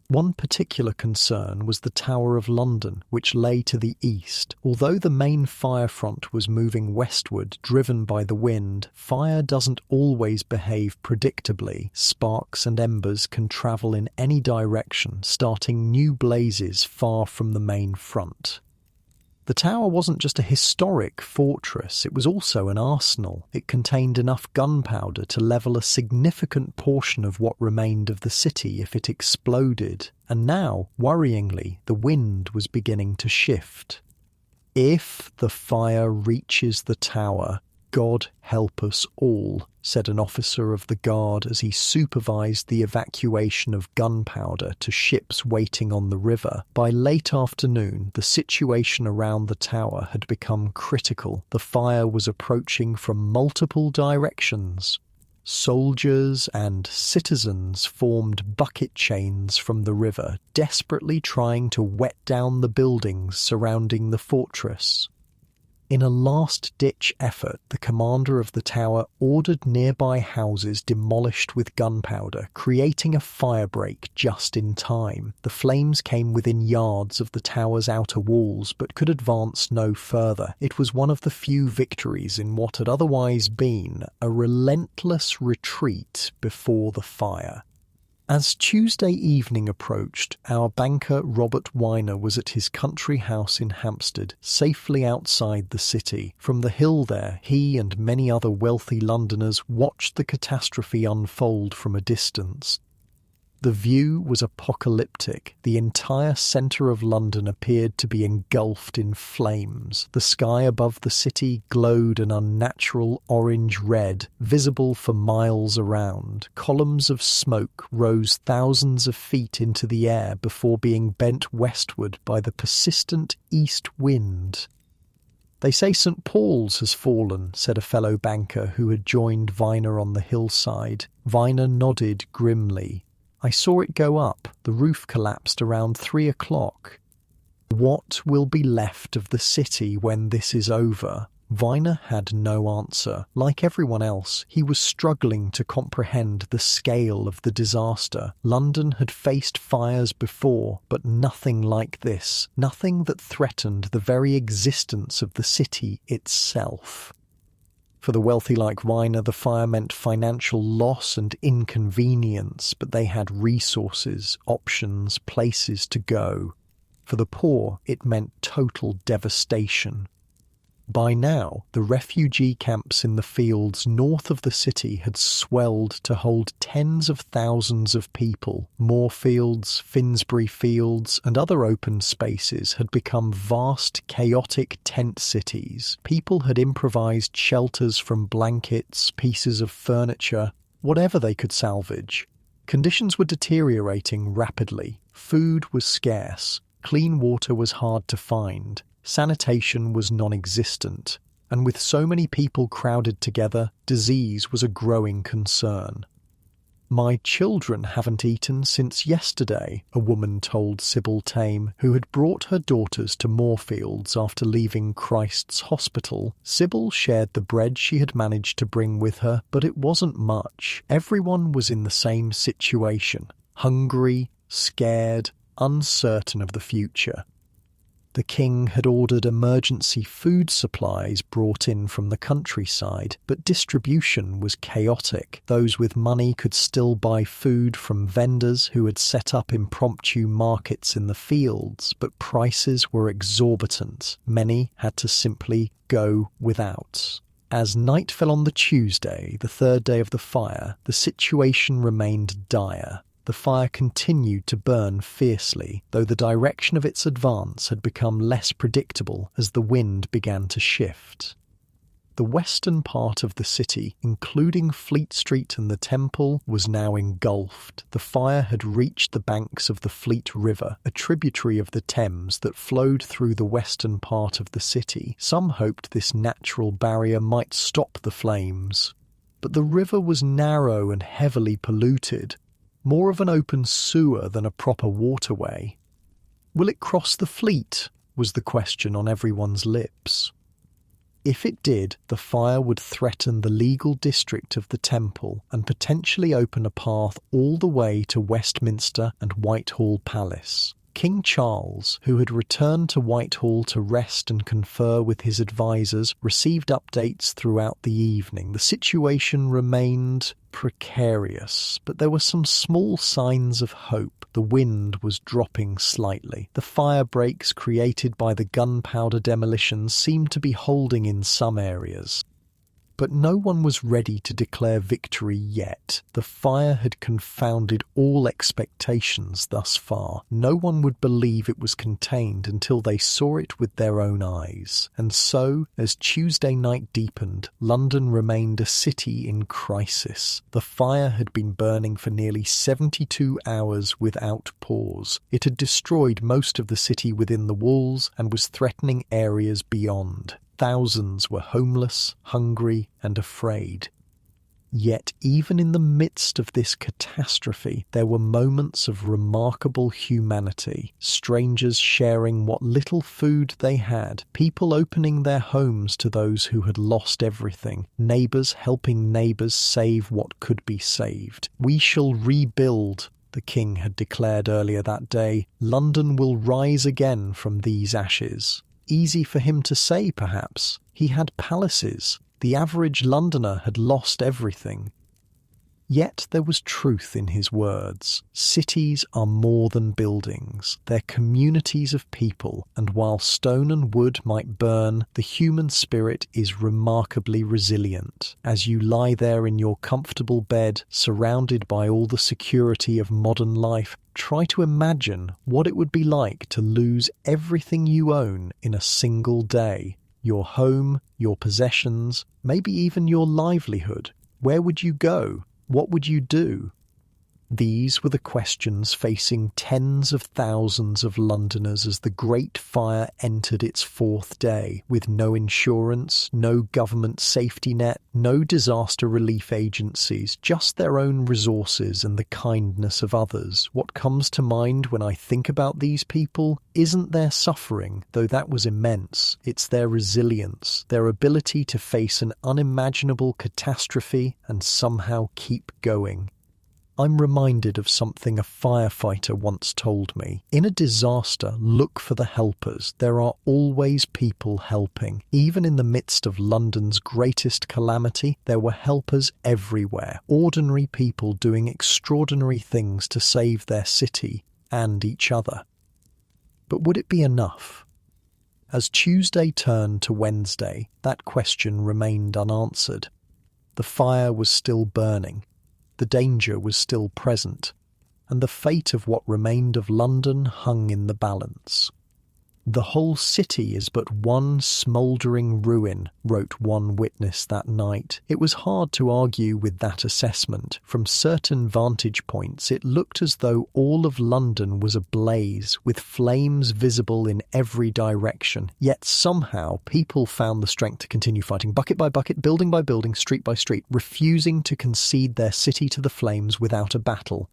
One particular concern was the Tower of London, which lay to the east. Although the main fire front was moving westward, driven by the wind, fire doesn't always behave predictably. Sparks and embers can travel in any direction, starting new blazes far from the main front. The tower wasn't just a historic fortress, it was also an arsenal. It contained enough gunpowder to level a significant portion of what remained of the city if it exploded. And now, worryingly, the wind was beginning to shift. "If the fire reaches the tower, God help us all," said an officer of the guard as he supervised the evacuation of gunpowder to ships waiting on the river. By late afternoon, the situation around the tower had become critical. The fire was approaching from multiple directions. Soldiers and citizens formed bucket chains from the river, desperately trying to wet down the buildings surrounding the fortress. In a last-ditch effort, the commander of the tower ordered nearby houses demolished with gunpowder, creating a firebreak just in time. The flames came within yards of the tower's outer walls, but could advance no further. It was one of the few victories in what had otherwise been a relentless retreat before the fire. As Tuesday evening approached, our banker Robert Weiner was at his country house in Hampstead, safely outside the city. From the hill there, he and many other wealthy Londoners watched the catastrophe unfold from a distance. The view was apocalyptic. The entire centre of London appeared to be engulfed in flames. The sky above the city glowed an unnatural orange-red, visible for miles around. Columns of smoke rose thousands of feet into the air before being bent westward by the persistent east wind. "They say St. Paul's has fallen," said a fellow banker who had joined Weiner on the hillside. Weiner nodded grimly. "I saw it go up. The roof collapsed around 3 o'clock. What will be left of the city when this is over?" Viner had no answer. Like everyone else, he was struggling to comprehend the scale of the disaster. London had faced fires before, but nothing like this. Nothing that threatened the very existence of the city itself. For the wealthy like Viner, the fire meant financial loss and inconvenience, but they had resources, options, places to go. For the poor, it meant total devastation. By now, the refugee camps in the fields north of the city had swelled to hold tens of thousands of people. Moorfields, Finsbury Fields, and other open spaces had become vast, chaotic tent cities. People had improvised shelters from blankets, pieces of furniture, whatever they could salvage. Conditions were deteriorating rapidly. Food was scarce. Clean water was hard to find. Sanitation was non-existent, and with so many people crowded together, disease was a growing concern. "My children haven't eaten since yesterday," a woman told Sybil Tame, who had brought her daughters to Moorfields after leaving Christ's Hospital. Sybil shared the bread she had managed to bring with her, but it wasn't much. Everyone was in the same situation, hungry, scared, uncertain of the future. The king had ordered emergency food supplies brought in from the countryside, but distribution was chaotic. Those with money could still buy food from vendors who had set up impromptu markets in the fields, but prices were exorbitant. Many had to simply go without. As night fell on the Tuesday, the third day of the fire, the situation remained dire. The fire continued to burn fiercely, though the direction of its advance had become less predictable as the wind began to shift. The western part of the city, including Fleet Street and the Temple, was now engulfed. The fire had reached the banks of the Fleet River, a tributary of the Thames that flowed through the western part of the city. Some hoped this natural barrier might stop the flames. But the river was narrow and heavily polluted, more of an open sewer than a proper waterway. "Will it cross the Fleet?" was the question on everyone's lips. If it did, the fire would threaten the legal district of the Temple and potentially open a path all the way to Westminster and Whitehall Palace. King Charles, who had returned to Whitehall to rest and confer with his advisers, received updates throughout the evening. The situation remained precarious, but there were some small signs of hope. The wind was dropping slightly. The fire breaks created by the gunpowder demolitions seemed to be holding in some areas. But no one was ready to declare victory yet. The fire had confounded all expectations thus far. No one would believe it was contained until they saw it with their own eyes. And so, as Tuesday night deepened, London remained a city in crisis. The fire had been burning for nearly 72 hours without pause. It had destroyed most of the city within the walls and was threatening areas beyond. Thousands were homeless, hungry, and afraid. Yet even in the midst of this catastrophe, there were moments of remarkable humanity. Strangers sharing what little food they had, people opening their homes to those who had lost everything, neighbours helping neighbours save what could be saved. "We shall rebuild," the king had declared earlier that day. "London will rise again from these ashes." Easy for him to say, perhaps. He had palaces. The average Londoner had lost everything. Yet there was truth in his words. Cities are more than buildings. They're communities of people, and while stone and wood might burn, the human spirit is remarkably resilient. As you lie there in your comfortable bed, surrounded by all the security of modern life, try to imagine what it would be like to lose everything you own in a single day. Your home, your possessions, maybe even your livelihood. Where would you go? What would you do? These were the questions facing tens of thousands of Londoners as the Great Fire entered its fourth day, with no insurance, no government safety net, no disaster relief agencies, just their own resources and the kindness of others. What comes to mind when I think about these people isn't their suffering, though that was immense. It's their resilience, their ability to face an unimaginable catastrophe and somehow keep going. I'm reminded of something a firefighter once told me. In a disaster, look for the helpers. There are always people helping. Even in the midst of London's greatest calamity, there were helpers everywhere. Ordinary people doing extraordinary things to save their city and each other. But would it be enough? As Tuesday turned to Wednesday, that question remained unanswered. The fire was still burning. The danger was still present, and the fate of what remained of London hung in the balance. "The whole city is but one smouldering ruin," wrote one witness that night. It was hard to argue with that assessment. From certain vantage points, it looked as though all of London was ablaze, with flames visible in every direction. Yet somehow people found the strength to continue fighting, bucket by bucket, building by building, street by street, refusing to concede their city to the flames without a battle.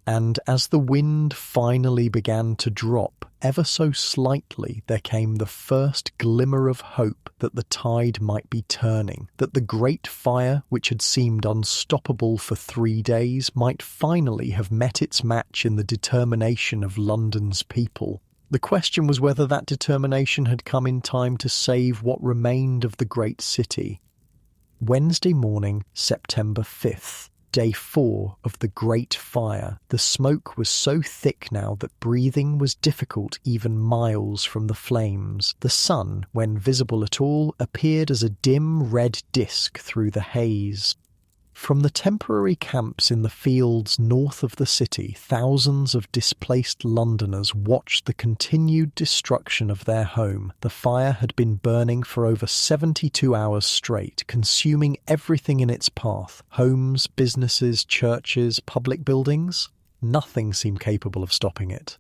And as the wind finally began to drop, ever so slightly, there came the first glimmer of hope that the tide might be turning, that the great fire, which had seemed unstoppable for 3 days, might finally have met its match in the determination of London's people. The question was whether that determination had come in time to save what remained of the great city. Wednesday morning, September 5th. Day 4 of the Great Fire. The smoke was so thick now that breathing was difficult even miles from the flames. The sun, when visible at all, appeared as a dim red disk through the haze. From the temporary camps in the fields north of the city, thousands of displaced Londoners watched the continued destruction of their home. The fire had been burning for over 72 hours straight, consuming everything in its path: homes, businesses, churches, public buildings. Nothing seemed capable of stopping it.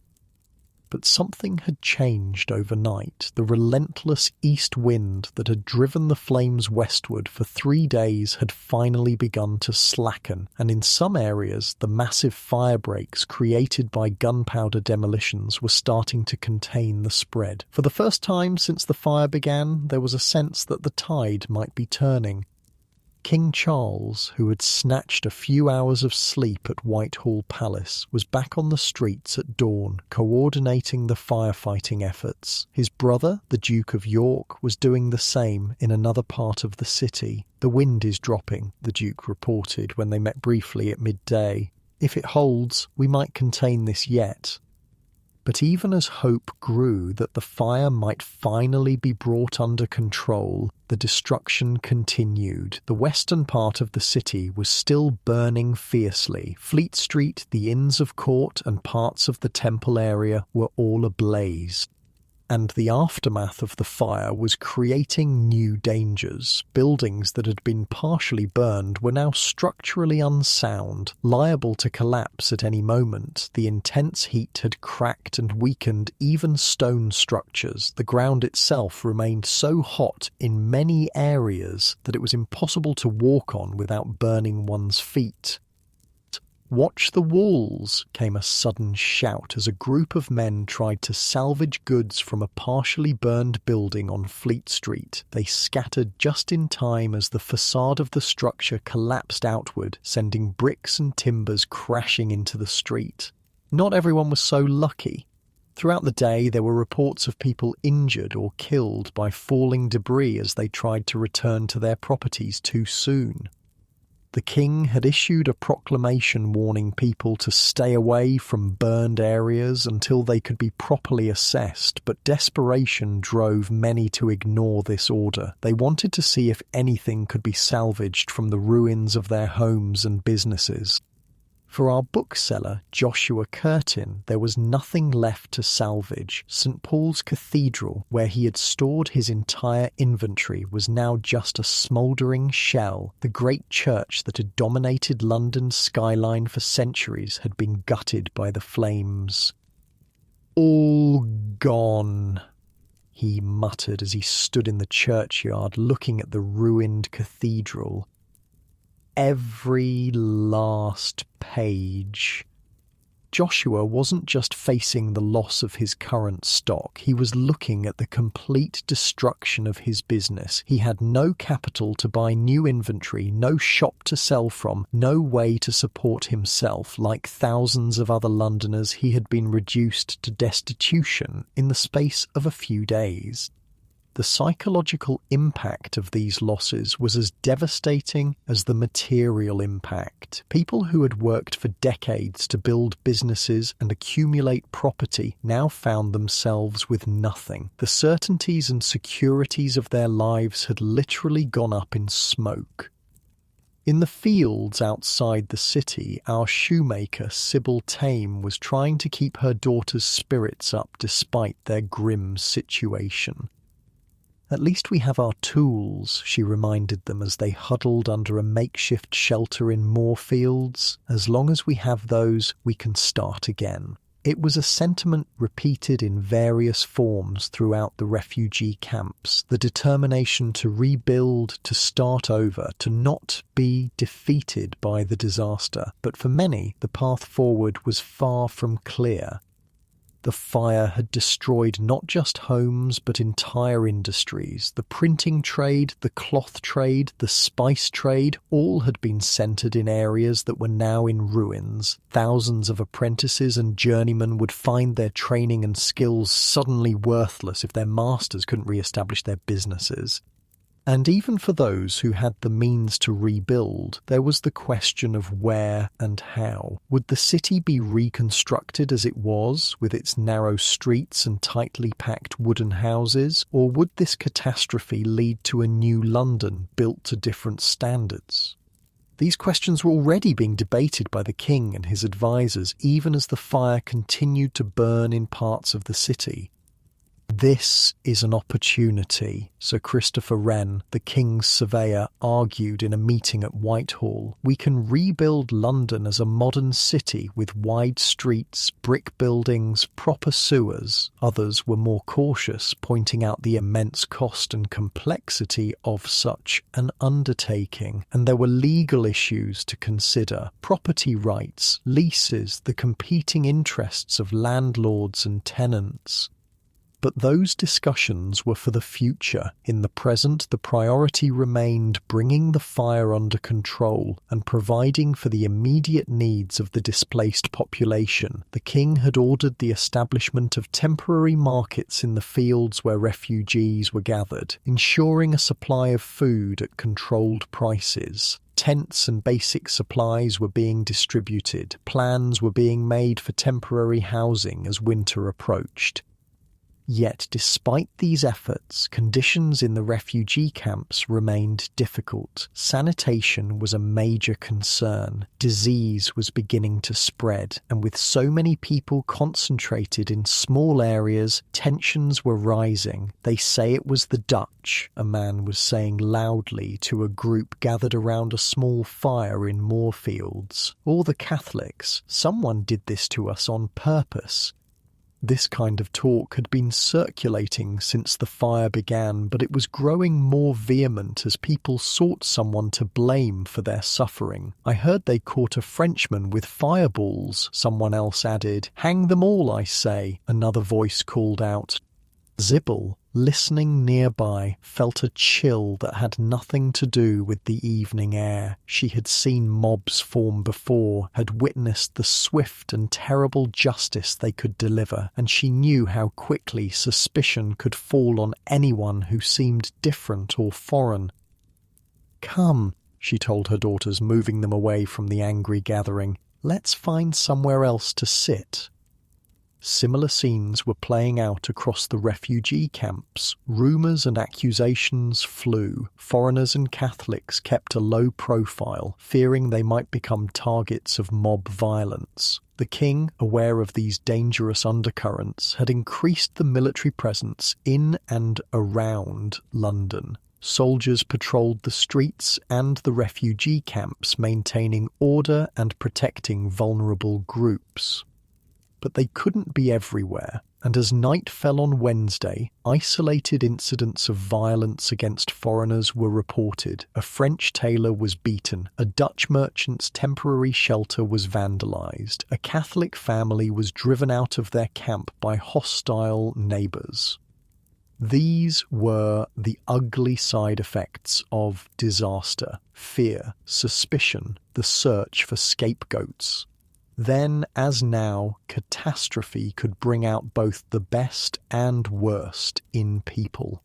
But something had changed overnight. The relentless east wind that had driven the flames westward for 3 days had finally begun to slacken, and in some areas the massive firebreaks created by gunpowder demolitions were starting to contain the spread. For the first time since the fire began, there was a sense that the tide might be turning. King Charles, who had snatched a few hours of sleep at Whitehall Palace, was back on the streets at dawn, coordinating the firefighting efforts. His brother, the Duke of York, was doing the same in another part of the city. "The wind is dropping," the Duke reported when they met briefly at midday. "If it holds, we might contain this yet." But even as hope grew that the fire might finally be brought under control, the destruction continued. The western part of the city was still burning fiercely. Fleet Street, the Inns of Court, and parts of the Temple area were all ablaze. And the aftermath of the fire was creating new dangers. Buildings that had been partially burned were now structurally unsound, liable to collapse at any moment. The intense heat had cracked and weakened even stone structures. The ground itself remained so hot in many areas that it was impossible to walk on without burning one's feet. "Watch the walls!" came a sudden shout as a group of men tried to salvage goods from a partially burned building on Fleet Street. They scattered just in time as the facade of the structure collapsed outward, sending bricks and timbers crashing into the street. Not everyone was so lucky. Throughout the day, there were reports of people injured or killed by falling debris as they tried to return to their properties too soon. The king had issued a proclamation warning people to stay away from burned areas until they could be properly assessed, but desperation drove many to ignore this order. They wanted to see if anything could be salvaged from the ruins of their homes and businesses. For our bookseller, Joshua Curtin, there was nothing left to salvage. St. Paul's Cathedral, where he had stored his entire inventory, was now just a smouldering shell. The great church that had dominated London's skyline for centuries had been gutted by the flames. "All gone," he muttered as he stood in the churchyard looking at the ruined cathedral. Every last page. Joshua wasn't just facing the loss of his current stock, he was looking at the complete destruction of his business. He had no capital to buy new inventory, no shop to sell from, no way to support himself. Like thousands of other Londoners, he had been reduced to destitution in the space of a few days. The psychological impact of these losses was as devastating as the material impact. People who had worked for decades to build businesses and accumulate property now found themselves with nothing. The certainties and securities of their lives had literally gone up in smoke. In the fields outside the city, our shoemaker, Sybil Tame, was trying to keep her daughter's spirits up despite their grim situation. "At least we have our tools," she reminded them as they huddled under a makeshift shelter in Moorfields. "As long as we have those, we can start again." It was a sentiment repeated in various forms throughout the refugee camps, the determination to rebuild, to start over, to not be defeated by the disaster. But for many, the path forward was far from clear. The fire had destroyed not just homes but entire industries. The printing trade, the cloth trade, the spice trade, all had been centred in areas that were now in ruins. Thousands of apprentices and journeymen would find their training and skills suddenly worthless if their masters couldn't re-establish their businesses. And even for those who had the means to rebuild, there was the question of where and how. Would the city be reconstructed as it was, with its narrow streets and tightly packed wooden houses, or would this catastrophe lead to a new London built to different standards? These questions were already being debated by the king and his advisers, even as the fire continued to burn in parts of the city. "This is an opportunity," Sir Christopher Wren, the King's surveyor, argued in a meeting at Whitehall. "We can rebuild London as a modern city with wide streets, brick buildings, proper sewers." Others were more cautious, pointing out the immense cost and complexity of such an undertaking. And there were legal issues to consider: property rights, leases, the competing interests of landlords and tenants. But those discussions were for the future. In the present, the priority remained bringing the fire under control and providing for the immediate needs of the displaced population. The king had ordered the establishment of temporary markets in the fields where refugees were gathered, ensuring a supply of food at controlled prices. Tents and basic supplies were being distributed. Plans were being made for temporary housing as winter approached. Yet, despite these efforts, conditions in the refugee camps remained difficult. Sanitation was a major concern. Disease was beginning to spread, and with so many people concentrated in small areas, tensions were rising. "They say it was the Dutch," a man was saying loudly to a group gathered around a small fire in Moorfields. "Or the Catholics. Someone did this to us on purpose." This kind of talk had been circulating since the fire began, but it was growing more vehement as people sought someone to blame for their suffering. "I heard they caught a Frenchman with fireballs," someone else added. "Hang them all, I say," another voice called out. Sybil, listening nearby, felt a chill that had nothing to do with the evening air. She had seen mobs form before, had witnessed the swift and terrible justice they could deliver, and she knew how quickly suspicion could fall on anyone who seemed different or foreign. "Come," she told her daughters, moving them away from the angry gathering. "Let's find somewhere else to sit." Similar scenes were playing out across the refugee camps. Rumours and accusations flew. Foreigners and Catholics kept a low profile, fearing they might become targets of mob violence. The king, aware of these dangerous undercurrents, had increased the military presence in and around London. Soldiers patrolled the streets and the refugee camps, maintaining order and protecting vulnerable groups. But they couldn't be everywhere, and as night fell on Wednesday, isolated incidents of violence against foreigners were reported. A French tailor was beaten, a Dutch merchant's temporary shelter was vandalised, a Catholic family was driven out of their camp by hostile neighbours. These were the ugly side effects of disaster: fear, suspicion, the search for scapegoats. Then, as now, catastrophe could bring out both the best and worst in people.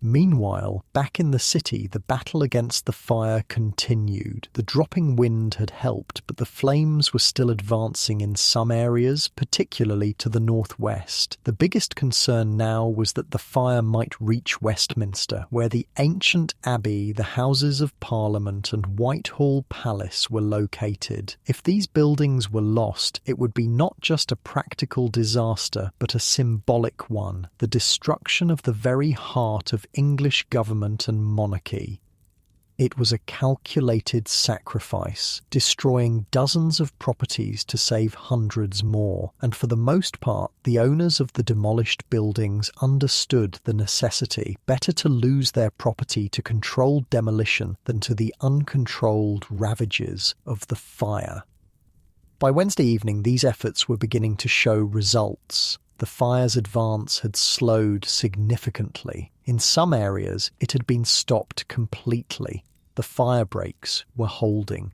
Meanwhile, back in the city, the battle against the fire continued. The dropping wind had helped, but the flames were still advancing in some areas, particularly to the northwest. The biggest concern now was that the fire might reach Westminster, where the ancient Abbey, the Houses of Parliament, and Whitehall Palace were located. If these buildings were lost, it would be not just a practical disaster, but a symbolic one: the destruction of the very heart of English government and monarchy. It was a calculated sacrifice, destroying dozens of properties to save hundreds more, and for the most part, the owners of the demolished buildings understood the necessity. Better to lose their property to controlled demolition than to the uncontrolled ravages of the fire. By Wednesday evening, these efforts were beginning to show results. The fire's advance had slowed significantly. In some areas, it had been stopped completely. The firebreaks were holding.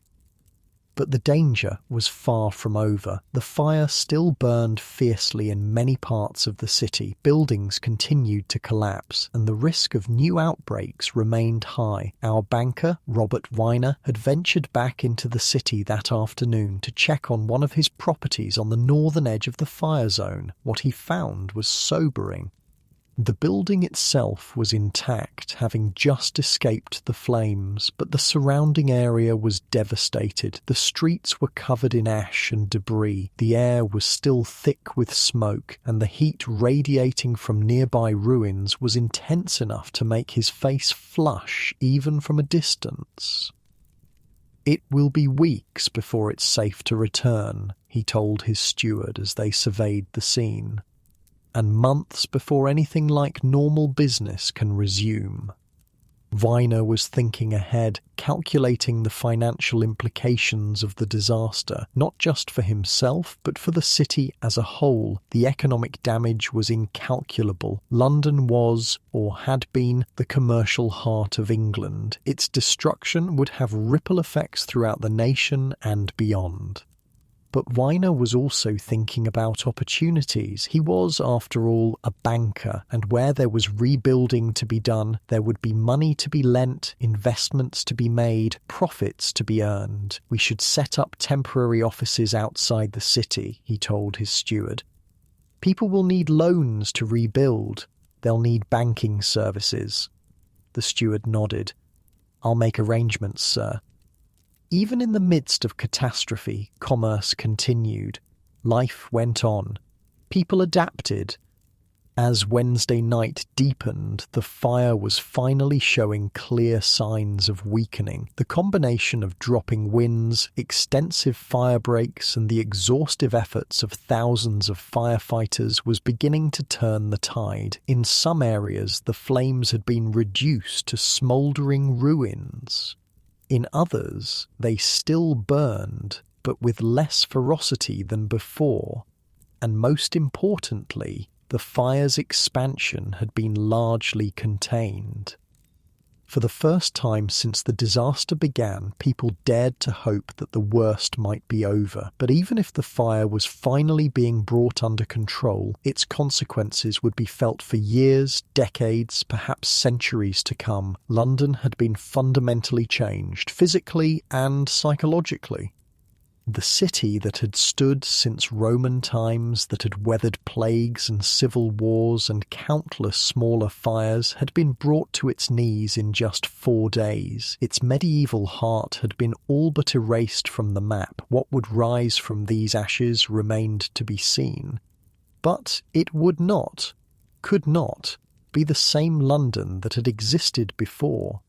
But the danger was far from over. The fire still burned fiercely in many parts of the city. Buildings continued to collapse, and the risk of new outbreaks remained high. Our banker, Robert Weiner, had ventured back into the city that afternoon to check on one of his properties on the northern edge of the fire zone. What he found was sobering. The building itself was intact, having just escaped the flames, but the surrounding area was devastated. The streets were covered in ash and debris, the air was still thick with smoke, and the heat radiating from nearby ruins was intense enough to make his face flush even from a distance. "It will be weeks before it's safe to return," he told his steward as they surveyed the scene, "and months before anything like normal business can resume." Weiner was thinking ahead, calculating the financial implications of the disaster, not just for himself, but for the city as a whole. The economic damage was incalculable. London was, or had been, the commercial heart of England. Its destruction would have ripple effects throughout the nation and beyond. But Weiner was also thinking about opportunities. He was, after all, a banker, and where there was rebuilding to be done, there would be money to be lent, investments to be made, profits to be earned. "We should set up temporary offices outside the city," he told his steward. "People will need loans to rebuild. They'll need banking services." The steward nodded. "I'll make arrangements, sir." Even in the midst of catastrophe, commerce continued. Life went on. People adapted. As Wednesday night deepened, the fire was finally showing clear signs of weakening. The combination of dropping winds, extensive fire breaks, and the exhaustive efforts of thousands of firefighters was beginning to turn the tide. In some areas, the flames had been reduced to smouldering ruins. In others, they still burned, but with less ferocity than before, and most importantly, the fire's expansion had been largely contained. For the first time since the disaster began, people dared to hope that the worst might be over. But even if the fire was finally being brought under control, its consequences would be felt for years, decades, perhaps centuries to come. London had been fundamentally changed, physically and psychologically. The city that had stood since Roman times, that had weathered plagues and civil wars and countless smaller fires, had been brought to its knees in just 4 days. Its medieval heart had been all but erased from the map. What would rise from these ashes remained to be seen. But it would not, could not, be the same London that had existed before.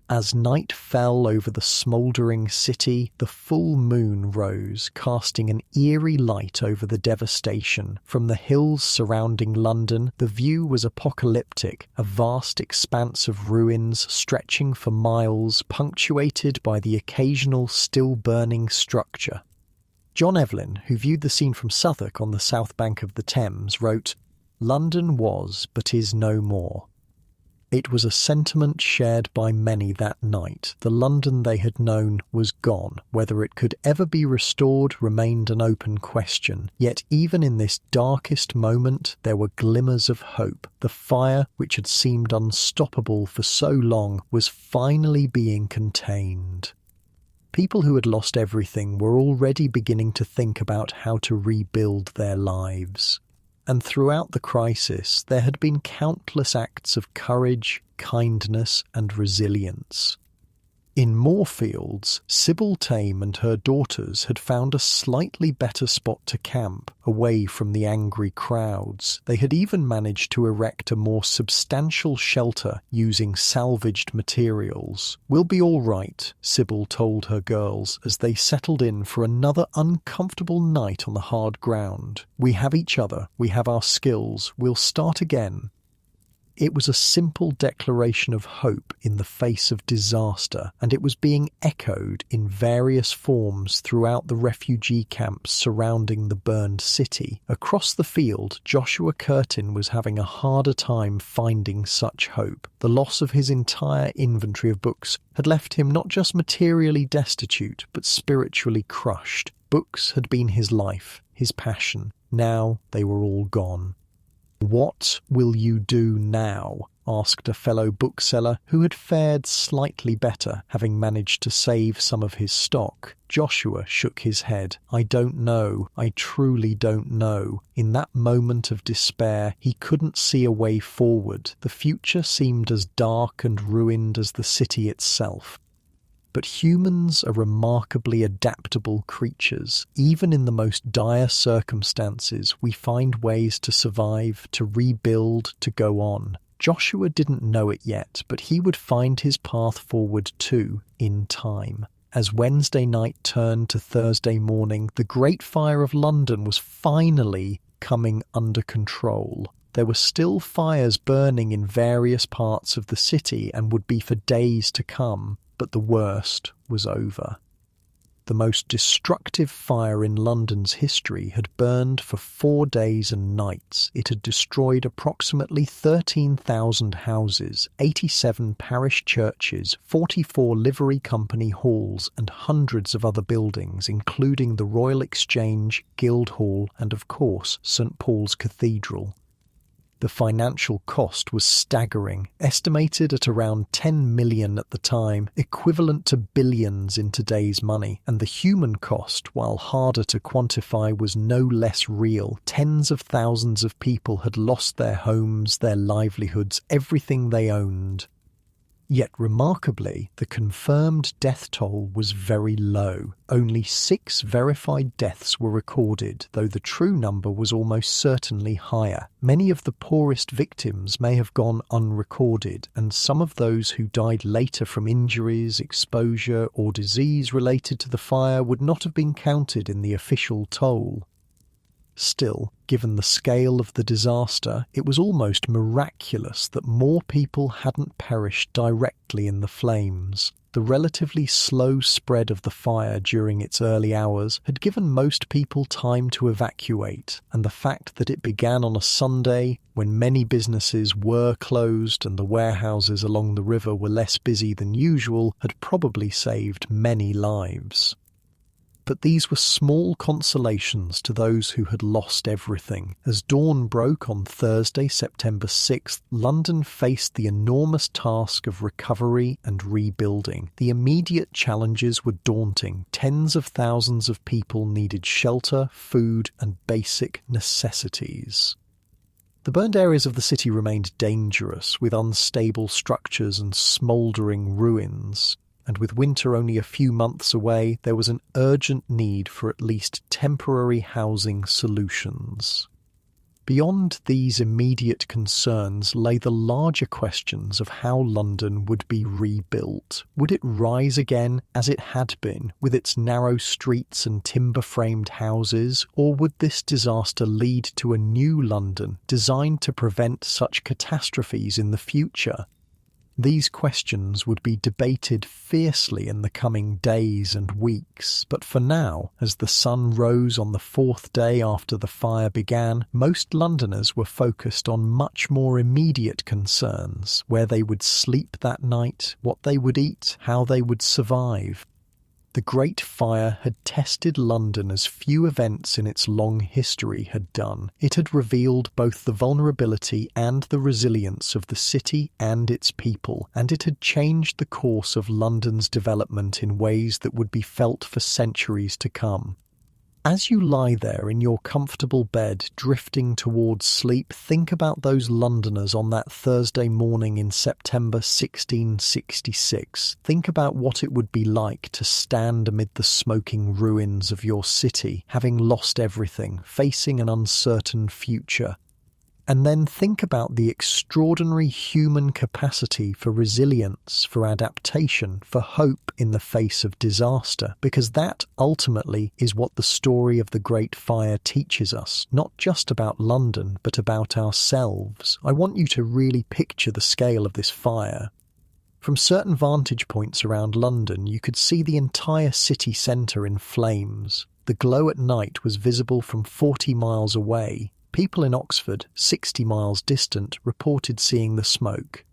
As night fell over the smouldering city, the full moon rose, casting an eerie light over the devastation. From the hills surrounding London, the view was apocalyptic, a vast expanse of ruins stretching for miles, punctuated by the occasional still-burning structure. John Evelyn, who viewed the scene from Southwark on the south bank of the Thames, wrote, "London was, but is no more." It was a sentiment shared by many that night. The London they had known was gone. Whether it could ever be restored remained an open question. Yet even in this darkest moment, there were glimmers of hope. The fire, which had seemed unstoppable for so long, was finally being contained. People who had lost everything were already beginning to think about how to rebuild their lives. And throughout the crisis, there had been countless acts of courage, kindness, and resilience. In Moorfields, Sybil Tame and her daughters had found a slightly better spot to camp, away from the angry crowds. They had even managed to erect a more substantial shelter using salvaged materials. "We'll be all right," Sybil told her girls as they settled in for another uncomfortable night on the hard ground. "We have each other, we have our skills, we'll start again." It was a simple declaration of hope in the face of disaster, and it was being echoed in various forms throughout the refugee camps surrounding the burned city. Across the field, Joshua Curtin was having a harder time finding such hope. The loss of his entire inventory of books had left him not just materially destitute, but spiritually crushed. Books had been his life, his passion. Now they were all gone. "What will you do now?" asked a fellow bookseller who had fared slightly better, having managed to save some of his stock. Joshua shook his head. "I don't know. I truly don't know." In that moment of despair, he couldn't see a way forward. The future seemed as dark and ruined as the city itself. But humans are remarkably adaptable creatures. Even in the most dire circumstances, we find ways to survive, to rebuild, to go on. Joshua didn't know it yet, but he would find his path forward too, in time. As Wednesday night turned to Thursday morning, the Great Fire of London was finally coming under control. There were still fires burning in various parts of the city and would be for days to come. But the worst was over. The most destructive fire in London's history had burned for 4 days and nights. It had destroyed approximately 13,000 houses, 87 parish churches, 44 livery company halls, and hundreds of other buildings, including the Royal Exchange, Guildhall, and of course St. Paul's Cathedral. The financial cost was staggering, estimated at around 10 million at the time, equivalent to billions in today's money. And the human cost, while harder to quantify, was no less real. Tens of thousands of people had lost their homes, their livelihoods, everything they owned. Yet remarkably, the confirmed death toll was very low. Only 6 verified deaths were recorded, though the true number was almost certainly higher. Many of the poorest victims may have gone unrecorded, and some of those who died later from injuries, exposure, or disease related to the fire would not have been counted in the official toll. Still, given the scale of the disaster, it was almost miraculous that more people hadn't perished directly in the flames. The relatively slow spread of the fire during its early hours had given most people time to evacuate, and the fact that it began on a Sunday, when many businesses were closed and the warehouses along the river were less busy than usual, had probably saved many lives. But these were small consolations to those who had lost everything. As dawn broke on Thursday, September 6th, London faced the enormous task of recovery and rebuilding. The immediate challenges were daunting. Tens of thousands of people needed shelter, food, and basic necessities. The burned areas of the city remained dangerous, with unstable structures and smouldering ruins. And with winter only a few months away, there was an urgent need for at least temporary housing solutions. Beyond these immediate concerns lay the larger questions of how London would be rebuilt. Would it rise again as it had been, with its narrow streets and timber-framed houses, or would this disaster lead to a new London designed to prevent such catastrophes in the future? These questions would be debated fiercely in the coming days and weeks, but for now, as the sun rose on the fourth day after the fire began, most Londoners were focused on much more immediate concerns: where they would sleep that night, what they would eat, how they would survive. The Great Fire had tested London as few events in its long history had done. It had revealed both the vulnerability and the resilience of the city and its people, and it had changed the course of London's development in ways that would be felt for centuries to come. As you lie there in your comfortable bed, drifting towards sleep, think about those Londoners on that Thursday morning in September 1666. Think about what it would be like to stand amid the smoking ruins of your city, having lost everything, facing an uncertain future. And then think about the extraordinary human capacity for resilience, for adaptation, for hope in the face of disaster, because that ultimately is what the story of the Great Fire teaches us, not just about London, but about ourselves. I want you to really picture the scale of this fire. From certain vantage points around London, you could see the entire city centre in flames. The glow at night was visible from 40 miles away. People in Oxford, 60 miles distant, reported seeing the smoke.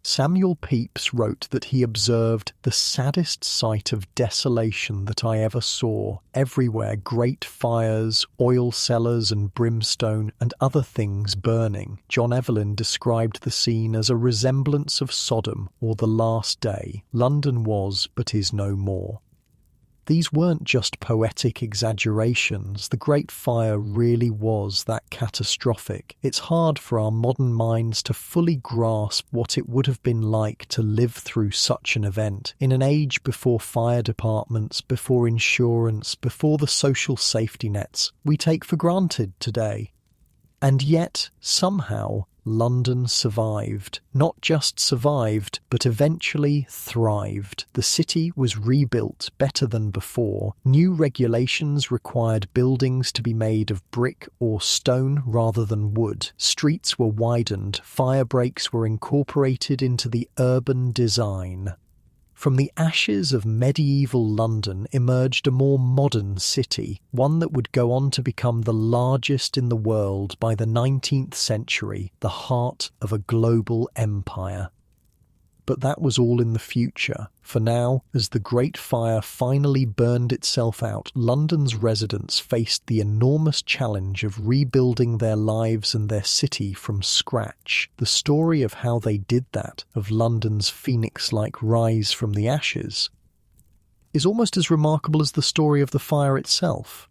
Samuel Pepys wrote that he observed the saddest sight of desolation that I ever saw. Everywhere great fires, oil cellars and brimstone and other things burning. John Evelyn described the scene as a resemblance of Sodom or the last day. London was, but is no more. These weren't just poetic exaggerations. The Great Fire really was that catastrophic. It's hard for our modern minds to fully grasp what it would have been like to live through such an event, in an age before fire departments, before insurance, before the social safety nets we take for granted today. And yet, somehow, London survived. Not just survived, but eventually thrived. The city was rebuilt better than before. New regulations required buildings to be made of brick or stone rather than wood. Streets were widened. Firebreaks were incorporated into the urban design. From the ashes of medieval London emerged a more modern city, one that would go on to become the largest in the world by the 19th century, the heart of a global empire. But that was all in the future. For now, as the Great Fire finally burned itself out, London's residents faced the enormous challenge of rebuilding their lives and their city from scratch. The story of how they did that, of London's phoenix-like rise from the ashes, is almost as remarkable as the story of the fire itself.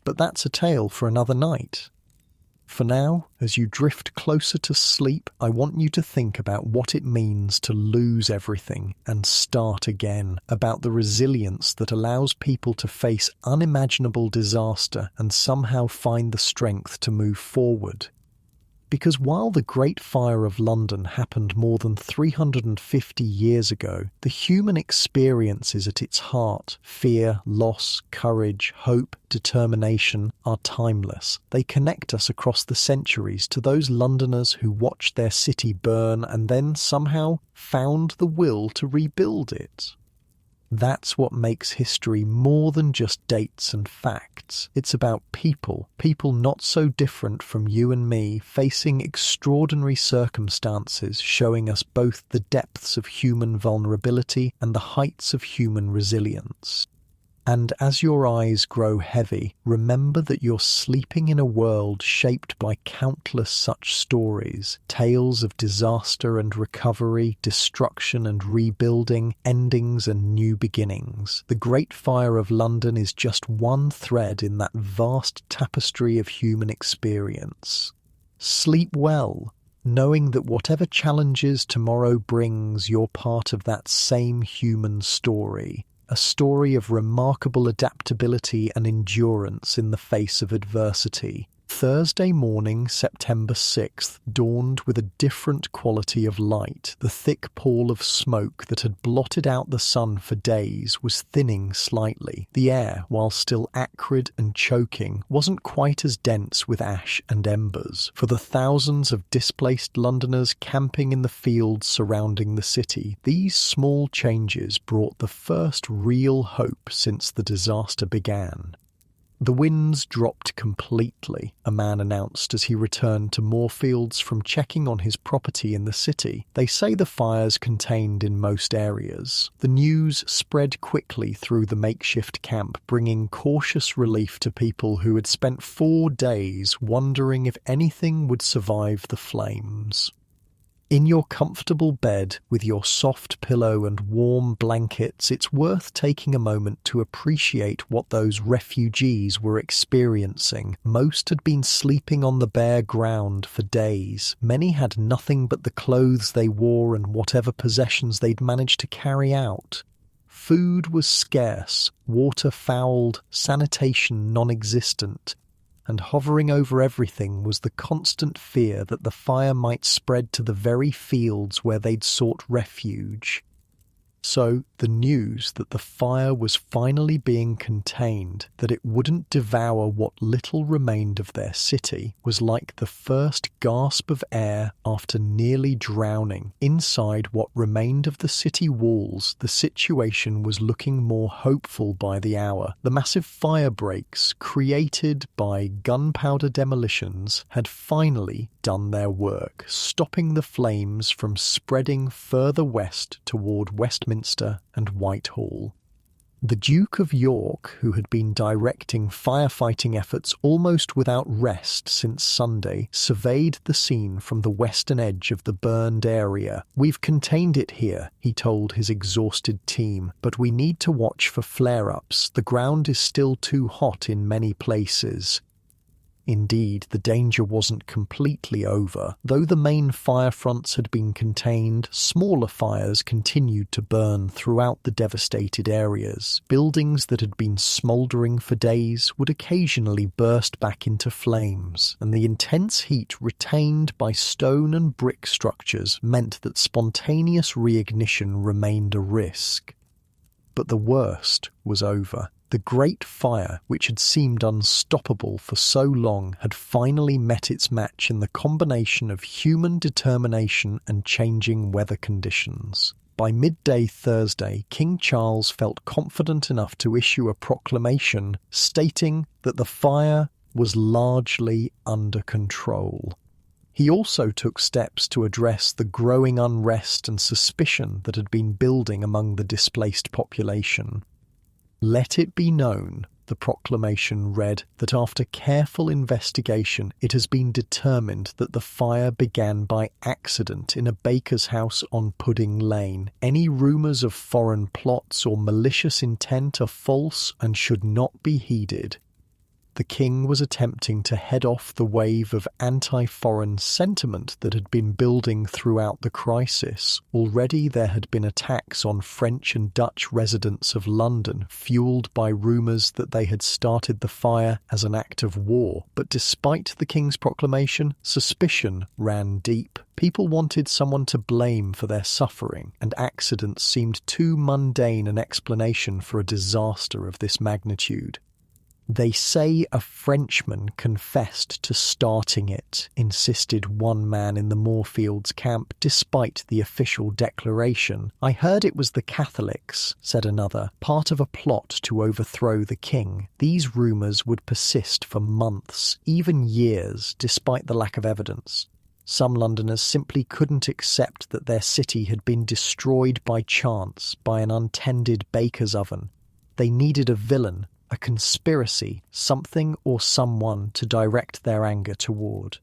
But that's a tale for another night. For now, as you drift closer to sleep, I want you to think about what it means to lose everything and start again, about the resilience that allows people to face unimaginable disaster and somehow find the strength to move forward. Because while the Great Fire of London happened more than 350 years ago, the human experience is at its heart. Fear, loss, courage, hope, determination are timeless. They connect us across the centuries to those Londoners who watched their city burn and then somehow found the will to rebuild it. That's what makes history more than just dates and facts. It's about people not so different from you and me, facing extraordinary circumstances, showing us both the depths of human vulnerability and the heights of human resilience. And as your eyes grow heavy, remember that you're sleeping in a world shaped by countless such stories, tales of disaster and recovery, destruction and rebuilding, endings and new beginnings. The Great Fire of London is just one thread in that vast tapestry of human experience. Sleep well, knowing that whatever challenges tomorrow brings, you're part of that same human story. A story of remarkable adaptability and endurance in the face of adversity. Thursday morning, September 6th, dawned with a different quality of light. The thick pall of smoke that had blotted out the sun for days was thinning slightly. The air, while still acrid and choking, wasn't quite as dense with ash and embers. For the thousands of displaced Londoners camping in the fields surrounding the city, these small changes brought the first real hope since the disaster began. The winds dropped completely, a man announced as he returned to Moorfields from checking on his property in the city. They say the fire's contained in most areas. The news spread quickly through the makeshift camp, bringing cautious relief to people who had spent 4 days wondering if anything would survive the flames. In your comfortable bed, with your soft pillow and warm blankets, it's worth taking a moment to appreciate what those refugees were experiencing. Most had been sleeping on the bare ground for days. Many had nothing but the clothes they wore and whatever possessions they'd managed to carry out. Food was scarce, water fouled, sanitation non-existent. And hovering over everything was the constant fear that the fire might spread to the very fields where they'd sought refuge. So the news that the fire was finally being contained, that it wouldn't devour what little remained of their city, was like the first gasp of air after nearly drowning. Inside what remained of the city walls, the situation was looking more hopeful by the hour. The massive firebreaks created by gunpowder demolitions had finally done their work, stopping the flames from spreading further west toward Westminster and Whitehall. The Duke of York, who had been directing firefighting efforts almost without rest since Sunday, surveyed the scene from the western edge of the burned area. "We've contained it here," he told his exhausted team, "but we need to watch for flare-ups. The ground is still too hot in many places." Indeed, the danger wasn't completely over. Though the main fire fronts had been contained, smaller fires continued to burn throughout the devastated areas. Buildings that had been smouldering for days would occasionally burst back into flames, and the intense heat retained by stone and brick structures meant that spontaneous reignition remained a risk. But the worst was over. The Great Fire, which had seemed unstoppable for so long, had finally met its match in the combination of human determination and changing weather conditions. By midday Thursday, King Charles felt confident enough to issue a proclamation stating that the fire was largely under control. He also took steps to address the growing unrest and suspicion that had been building among the displaced population. "Let it be known," the proclamation read, "that after careful investigation it has been determined that the fire began by accident in a baker's house on Pudding Lane. Any rumours of foreign plots or malicious intent are false and should not be heeded." The king was attempting to head off the wave of anti-foreign sentiment that had been building throughout the crisis. Already there had been attacks on French and Dutch residents of London, fueled by rumours that they had started the fire as an act of war. But despite the king's proclamation, suspicion ran deep. People wanted someone to blame for their suffering, and accidents seemed too mundane an explanation for a disaster of this magnitude. "They say a Frenchman confessed to starting it," insisted one man in the Moorfields camp, despite the official declaration. "I heard it was the Catholics," said another, "part of a plot to overthrow the king." These rumours would persist for months, even years, despite the lack of evidence. Some Londoners simply couldn't accept that their city had been destroyed by chance by an untended baker's oven. They needed a villain, a conspiracy, something or someone to direct their anger toward.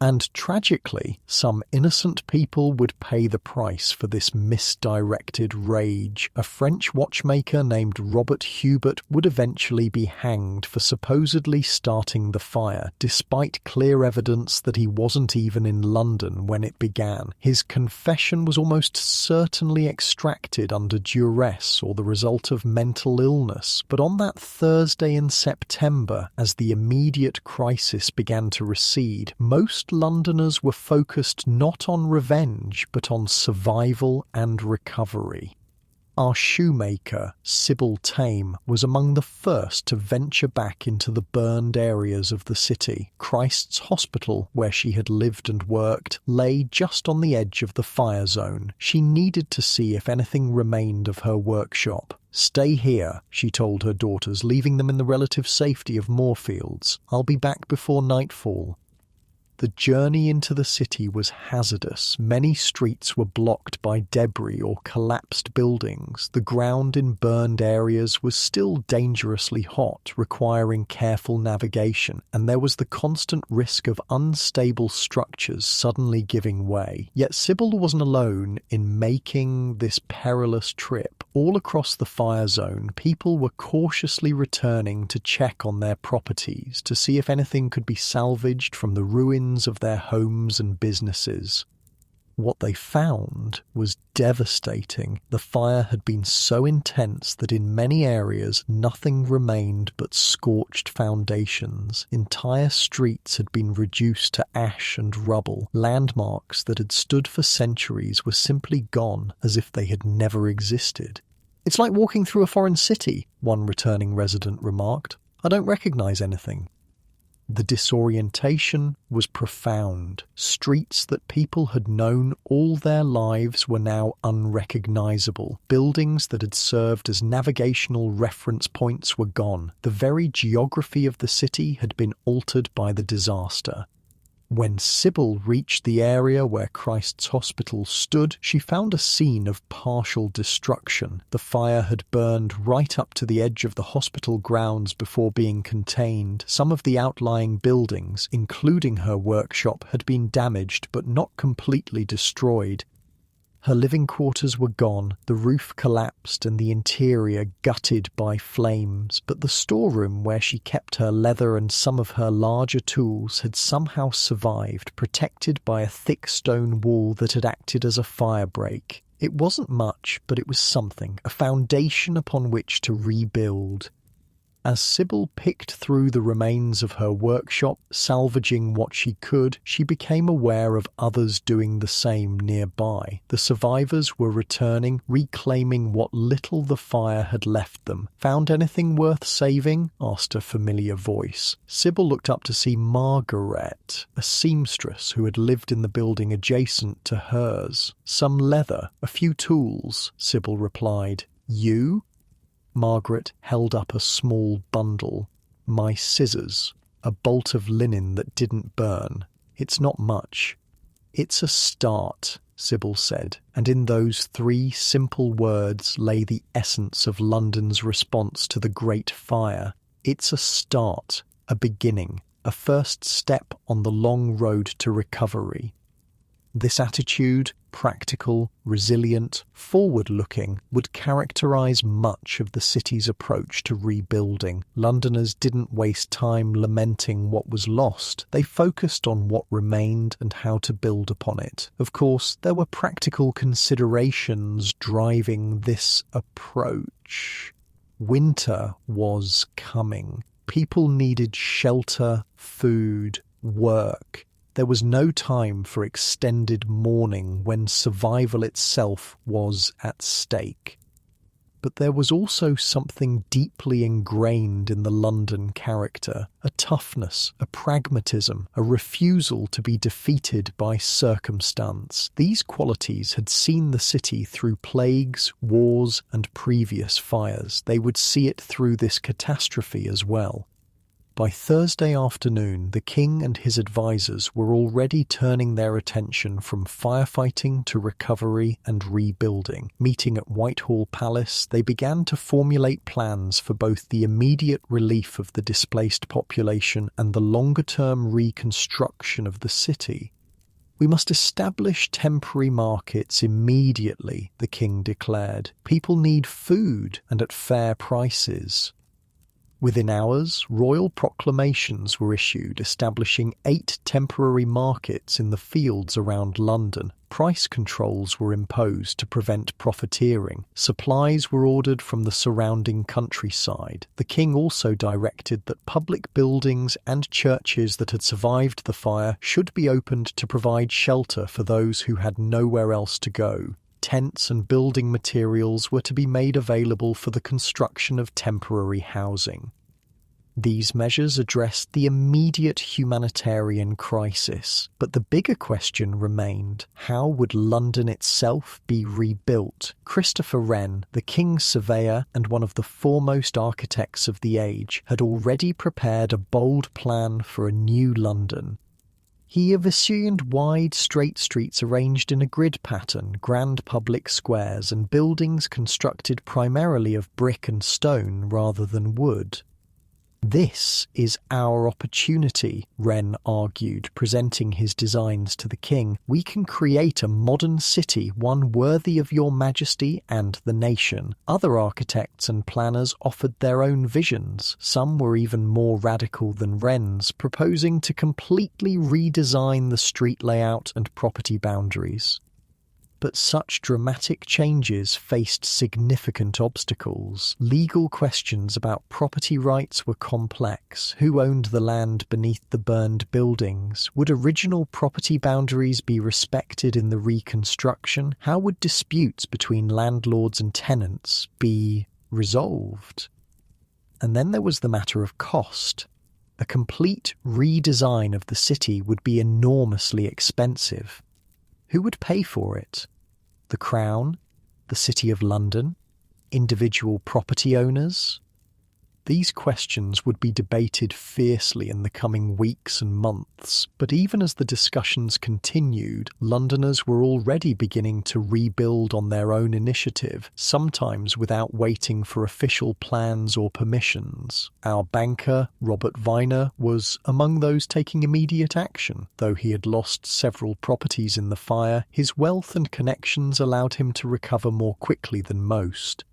And tragically, some innocent people would pay the price for this misdirected rage. A French watchmaker named Robert Hubert would eventually be hanged for supposedly starting the fire, despite clear evidence that he wasn't even in London when it began. His confession was almost certainly extracted under duress or the result of mental illness. But on that Thursday in September, as the immediate crisis began to recede, most Londoners were focused not on revenge but on survival and recovery. Our shoemaker, Sybil Tame, was among the first to venture back into the burned areas of the city. Christ's Hospital, where she had lived and worked, lay just on the edge of the fire zone. She needed to see if anything remained of her workshop. "Stay here," she told her daughters, leaving them in the relative safety of Moorfields. "I'll be back before nightfall." The journey into the city was hazardous. Many streets were blocked by debris or collapsed buildings. The ground in burned areas was still dangerously hot, requiring careful navigation, and there was the constant risk of unstable structures suddenly giving way. Yet Sybil wasn't alone in making this perilous trip. All across the fire zone, people were cautiously returning to check on their properties, to see if anything could be salvaged from the ruins of their homes and businesses. What they found was devastating. The fire had been so intense that in many areas nothing remained but scorched foundations. Entire streets had been reduced to ash and rubble. Landmarks that had stood for centuries were simply gone, as if they had never existed. "It's like walking through a foreign city," one returning resident remarked. "I don't recognize anything." The disorientation was profound. Streets that people had known all their lives were now unrecognizable. Buildings that had served as navigational reference points were gone. The very geography of the city had been altered by the disaster. When Sybil reached the area where Christ's Hospital stood, she found a scene of partial destruction. The fire had burned right up to the edge of the hospital grounds before being contained. Some of the outlying buildings, including her workshop, had been damaged but not completely destroyed. Her living quarters were gone, the roof collapsed and the interior gutted by flames, but the storeroom where she kept her leather and some of her larger tools had somehow survived, protected by a thick stone wall that had acted as a firebreak. It wasn't much, but it was something, a foundation upon which to rebuild. As Sybil picked through the remains of her workshop, salvaging what she could, she became aware of others doing the same nearby. The survivors were returning, reclaiming what little the fire had left them. "Found anything worth saving?" asked a familiar voice. Sybil looked up to see Margaret, a seamstress who had lived in the building adjacent to hers. "Some leather, a few tools," Sybil replied. "You?" Margaret held up a small bundle. "My scissors, a bolt of linen that didn't burn. It's not much." "It's a start," Sybil said, and in those 3 simple words lay the essence of London's response to the Great Fire. It's a start, a beginning, a first step on the long road to recovery. This attitude, practical, resilient, forward-looking, would characterise much of the city's approach to rebuilding. Londoners didn't waste time lamenting what was lost. They focused on what remained and how to build upon it. Of course, there were practical considerations driving this approach. Winter was coming. People needed shelter, food, work. There was no time for extended mourning when survival itself was at stake. But there was also something deeply ingrained in the London character, a toughness, a pragmatism, a refusal to be defeated by circumstance. These qualities had seen the city through plagues, wars, and previous fires. They would see it through this catastrophe as well. By Thursday afternoon, the king and his advisors were already turning their attention from firefighting to recovery and rebuilding. Meeting at Whitehall Palace, they began to formulate plans for both the immediate relief of the displaced population and the longer-term reconstruction of the city. "We must establish temporary markets immediately," the king declared. "People need food and at fair prices." Within hours, royal proclamations were issued establishing 8 temporary markets in the fields around London. Price controls were imposed to prevent profiteering. Supplies were ordered from the surrounding countryside. The king also directed that public buildings and churches that had survived the fire should be opened to provide shelter for those who had nowhere else to go. Tents and building materials were to be made available for the construction of temporary housing. These measures addressed the immediate humanitarian crisis, but the bigger question remained: how would London itself be rebuilt? Christopher Wren, the king's surveyor and one of the foremost architects of the age, had already prepared a bold plan for a new London. He envisioned wide, straight streets arranged in a grid pattern, grand public squares, and buildings constructed primarily of brick and stone rather than wood. "This is our opportunity," Wren argued, presenting his designs to the king. "We can create a modern city, one worthy of your majesty and the nation." Other architects and planners offered their own visions. Some were even more radical than Wren's, proposing to completely redesign the street layout and property boundaries. But such dramatic changes faced significant obstacles. Legal questions about property rights were complex. Who owned the land beneath the burned buildings? Would original property boundaries be respected in the reconstruction? How would disputes between landlords and tenants be resolved? And then there was the matter of cost. A complete redesign of the city would be enormously expensive. Who would pay for it? The Crown? The City of London? Individual property owners? These questions would be debated fiercely in the coming weeks and months, but even as the discussions continued, Londoners were already beginning to rebuild on their own initiative, sometimes without waiting for official plans or permissions. Our banker, Robert Viner, was among those taking immediate action. Though he had lost several properties in the fire, his wealth and connections allowed him to recover more quickly than most.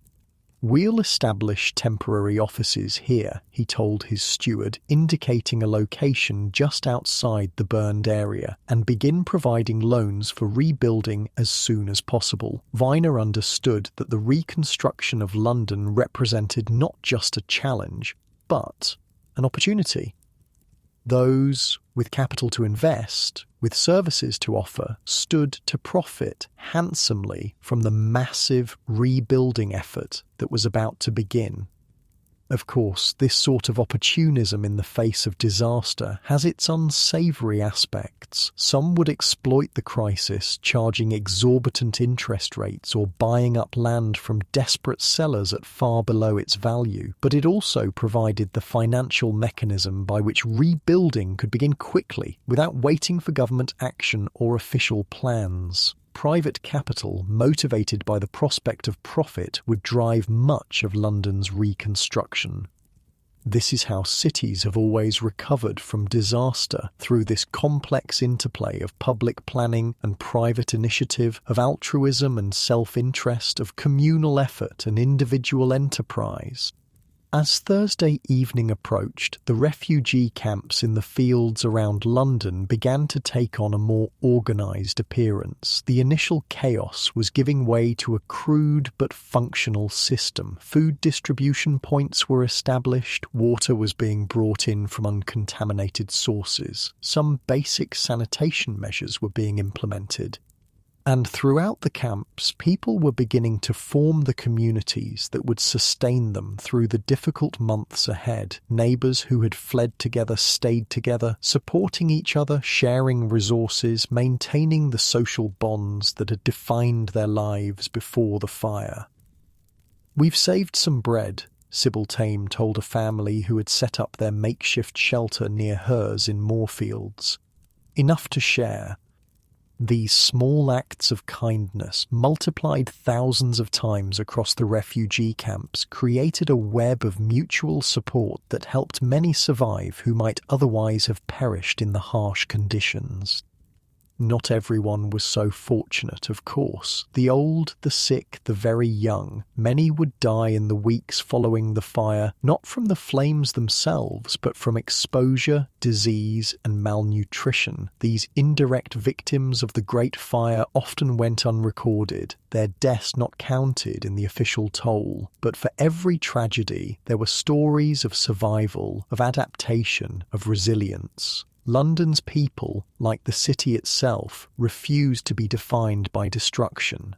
"We'll establish temporary offices here," he told his steward, indicating a location just outside the burned area, "and begin providing loans for rebuilding as soon as possible." Viner understood that the reconstruction of London represented not just a challenge, but an opportunity. Those with capital to invest, with services to offer, stood to profit handsomely from the massive rebuilding effort that was about to begin. Of course, this sort of opportunism in the face of disaster has its unsavoury aspects. Some would exploit the crisis, charging exorbitant interest rates or buying up land from desperate sellers at far below its value. But it also provided the financial mechanism by which rebuilding could begin quickly, without waiting for government action or official plans. Private capital, motivated by the prospect of profit, would drive much of London's reconstruction. This is how cities have always recovered from disaster, through this complex interplay of public planning and private initiative, of altruism and self-interest, of communal effort and individual enterprise. As Thursday evening approached, the refugee camps in the fields around London began to take on a more organised appearance. The initial chaos was giving way to a crude but functional system. Food distribution points were established, water was being brought in from uncontaminated sources. Some basic sanitation measures were being implemented. And throughout the camps, people were beginning to form the communities that would sustain them through the difficult months ahead. Neighbours who had fled together stayed together, supporting each other, sharing resources, maintaining the social bonds that had defined their lives before the fire. "We've saved some bread," Sybil Tame told a family who had set up their makeshift shelter near hers in Moorfields. Enough to share. These small acts of kindness, multiplied thousands of times across the refugee camps, created a web of mutual support that helped many survive who might otherwise have perished in the harsh conditions. Not everyone was so fortunate, of course. The old, the sick, the very young. Many would die in the weeks following the fire, not from the flames themselves, but from exposure, disease, and malnutrition. These indirect victims of the Great Fire often went unrecorded, their deaths not counted in the official toll. But for every tragedy, there were stories of survival, of adaptation, of resilience. London's people, like the city itself, refused to be defined by destruction.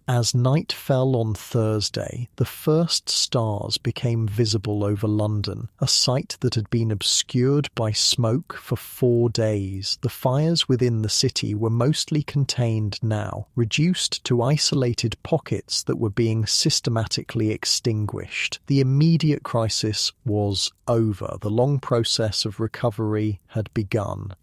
As night fell on Thursday, the first stars became visible over London, a sight that had been obscured by smoke for 4 days. The fires within the city were mostly contained now, reduced to isolated pockets that were being systematically extinguished. The immediate crisis was over. The long process of recovery had begun.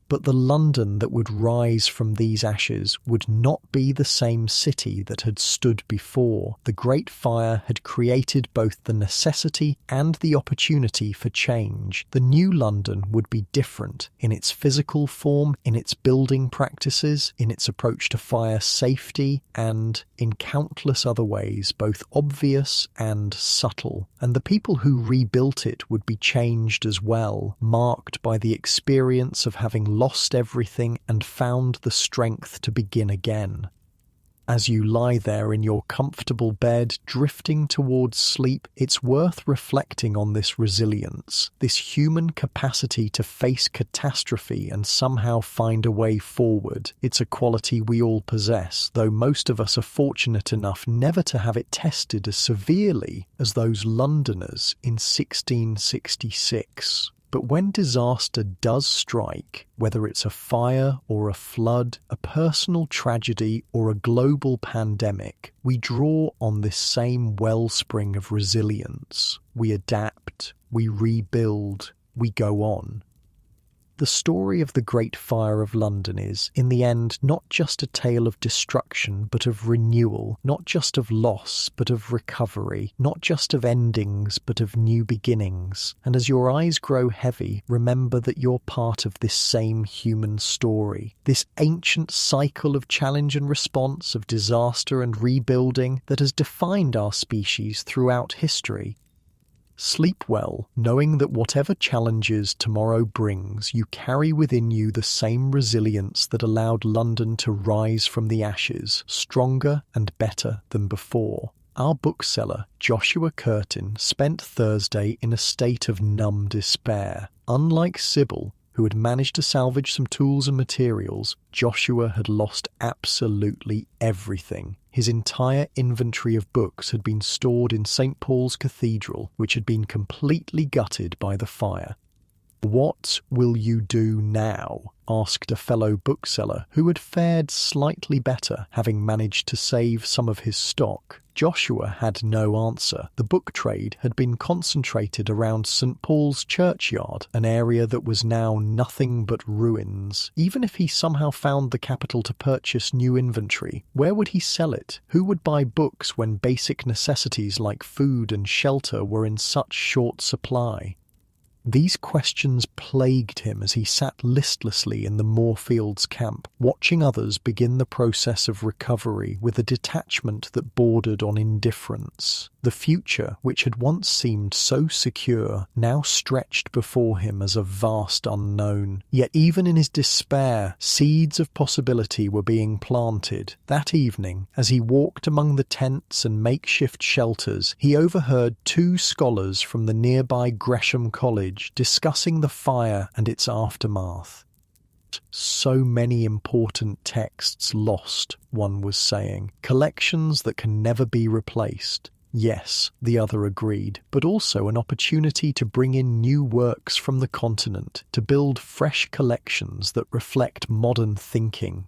But the London that would rise from these ashes would not be the same city that had stood before. The Great Fire had created both the necessity and the opportunity for change. The new London would be different in its physical form, in its building practices, in its approach to fire safety, and in countless other ways, both obvious and subtle. And the people who rebuilt it would be changed as well, marked by the experience of having lost everything and found the strength to begin again. As you lie there in your comfortable bed, drifting towards sleep, it's worth reflecting on this resilience, this human capacity to face catastrophe and somehow find a way forward. It's a quality we all possess, though most of us are fortunate enough never to have it tested as severely as those Londoners in 1666. But when disaster does strike, whether it's a fire or a flood, a personal tragedy or a global pandemic, we draw on this same wellspring of resilience. We adapt, we rebuild, we go on. The story of the Great Fire of London is, in the end, not just a tale of destruction, but of renewal, not just of loss, but of recovery, not just of endings, but of new beginnings. And as your eyes grow heavy, remember that you're part of this same human story, this ancient cycle of challenge and response, of disaster and rebuilding that has defined our species throughout history. Sleep well, knowing that whatever challenges tomorrow brings, you carry within you the same resilience that allowed London to rise from the ashes, stronger and better than before. Our bookseller, Joshua Curtin, spent Thursday in a state of numb despair. Unlike Sybil, who had managed to salvage some tools and materials, Joshua had lost absolutely everything. His entire inventory of books had been stored in St. Paul's Cathedral, which had been completely gutted by the fire. "What will you do now?" asked a fellow bookseller who had fared slightly better, having managed to save some of his stock. Joshua had no answer. The book trade had been concentrated around St. Paul's churchyard, an area that was now nothing but ruins. Even if he somehow found the capital to purchase new inventory, where would he sell it? Who would buy books when basic necessities like food and shelter were in such short supply? These questions plagued him as he sat listlessly in the Moorfields camp, watching others begin the process of recovery with a detachment that bordered on indifference. The future, which had once seemed so secure, now stretched before him as a vast unknown. Yet even in his despair, seeds of possibility were being planted. That evening, as he walked among the tents and makeshift shelters, he overheard 2 scholars from the nearby Gresham College discussing the fire and its aftermath. "So many important texts lost," one was saying. "Collections that can never be replaced." "Yes," the other agreed, "but also an opportunity to bring in new works from the continent, to build fresh collections that reflect modern thinking."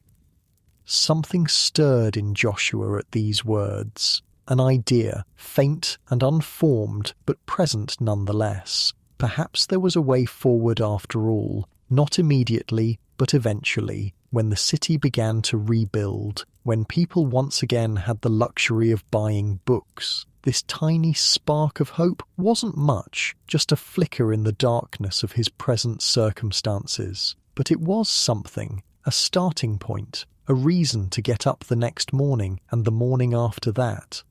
Something stirred in Joshua at these words. an idea, faint and unformed, but present nonetheless. Perhaps there was a way forward after all, not immediately, but eventually, when the city began to rebuild, when people once again had the luxury of buying books. This tiny spark of hope wasn't much, just a flicker in the darkness of his present circumstances. But it was something, a starting point, a reason to get up the next morning and the morning after that.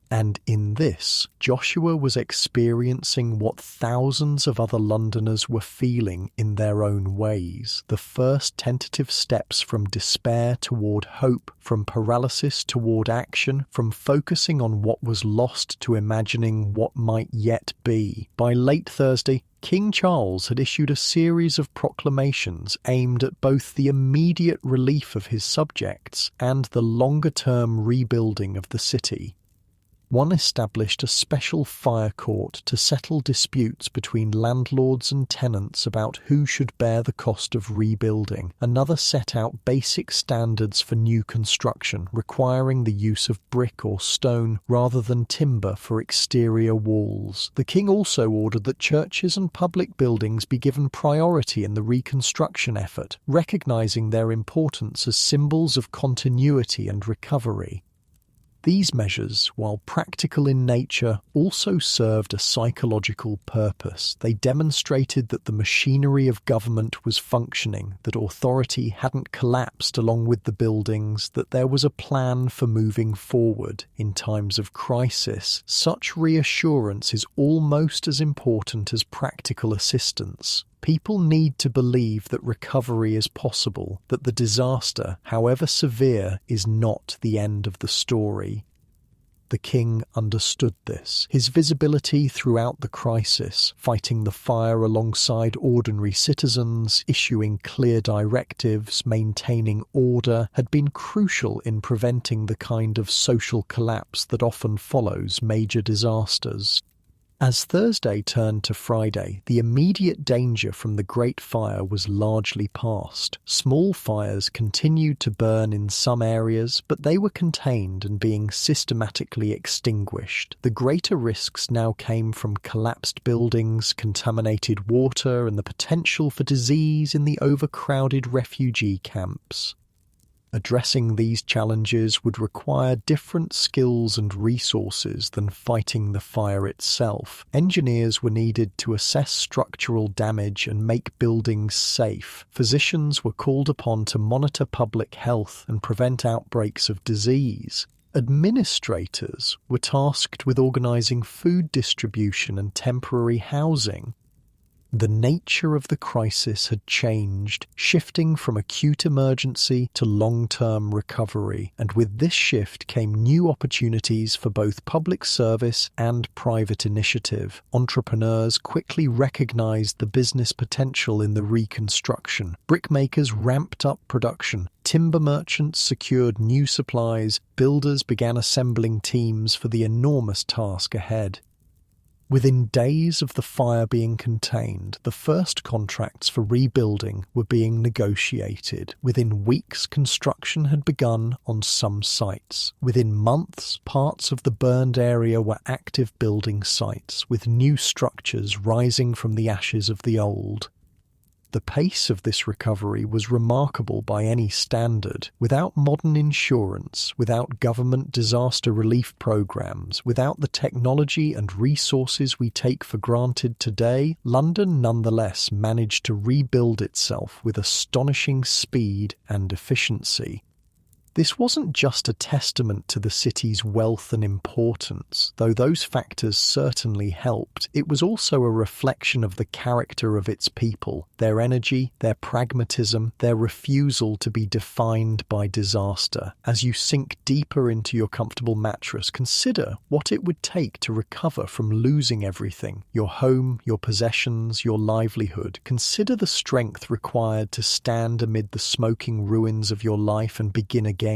And in this, Joshua was experiencing what thousands of other Londoners were feeling in their own ways. The first tentative steps from despair toward hope, from paralysis toward action, from focusing on what was lost to imagining what might yet be. By late Thursday, King Charles had issued a series of proclamations aimed at both the immediate relief of his subjects and the longer-term rebuilding of the city. One established a special fire court to settle disputes between landlords and tenants about who should bear the cost of rebuilding. Another set out basic standards for new construction, requiring the use of brick or stone rather than timber for exterior walls. The king also ordered that churches and public buildings be given priority in the reconstruction effort, recognizing their importance as symbols of continuity and recovery. These measures, while practical in nature, also served a psychological purpose. They demonstrated that the machinery of government was functioning, that authority hadn't collapsed along with the buildings, that there was a plan for moving forward. In times of crisis, such reassurance is almost as important as practical assistance. People need to believe that recovery is possible, that the disaster, however severe, is not the end of the story. The king understood this. His visibility throughout the crisis, fighting the fire alongside ordinary citizens, issuing clear directives, maintaining order, had been crucial in preventing the kind of social collapse that often follows major disasters. As Thursday turned to Friday, the immediate danger from the Great Fire was largely past. Small fires continued to burn in some areas, but they were contained and being systematically extinguished. The greater risks now came from collapsed buildings, contaminated water, and the potential for disease in the overcrowded refugee camps. Addressing these challenges would require different skills and resources than fighting the fire itself. Engineers were needed to assess structural damage and make buildings safe. Physicians were called upon to monitor public health and prevent outbreaks of disease. Administrators were tasked with organizing food distribution and temporary housing. The nature of the crisis had changed, shifting from acute emergency to long-term recovery, and with this shift came new opportunities for both public service and private initiative. Entrepreneurs quickly recognized the business potential in the reconstruction. Brickmakers ramped up production. Timber merchants secured new supplies. Builders began assembling teams for the enormous task ahead. Within days of the fire being contained, the first contracts for rebuilding were being negotiated. Within weeks, construction had begun on some sites. Within months, parts of the burned area were active building sites, with new structures rising from the ashes of the old. The pace of this recovery was remarkable by any standard. Without modern insurance, without government disaster relief programs, without the technology and resources we take for granted today, London nonetheless managed to rebuild itself with astonishing speed and efficiency. This wasn't just a testament to the city's wealth and importance, though those factors certainly helped. It was also a reflection of the character of its people, their energy, their pragmatism, their refusal to be defined by disaster. As you sink deeper into your comfortable mattress, consider what it would take to recover from losing everything: your home, your possessions, your livelihood. Consider the strength required to stand amid the smoking ruins of your life and begin again.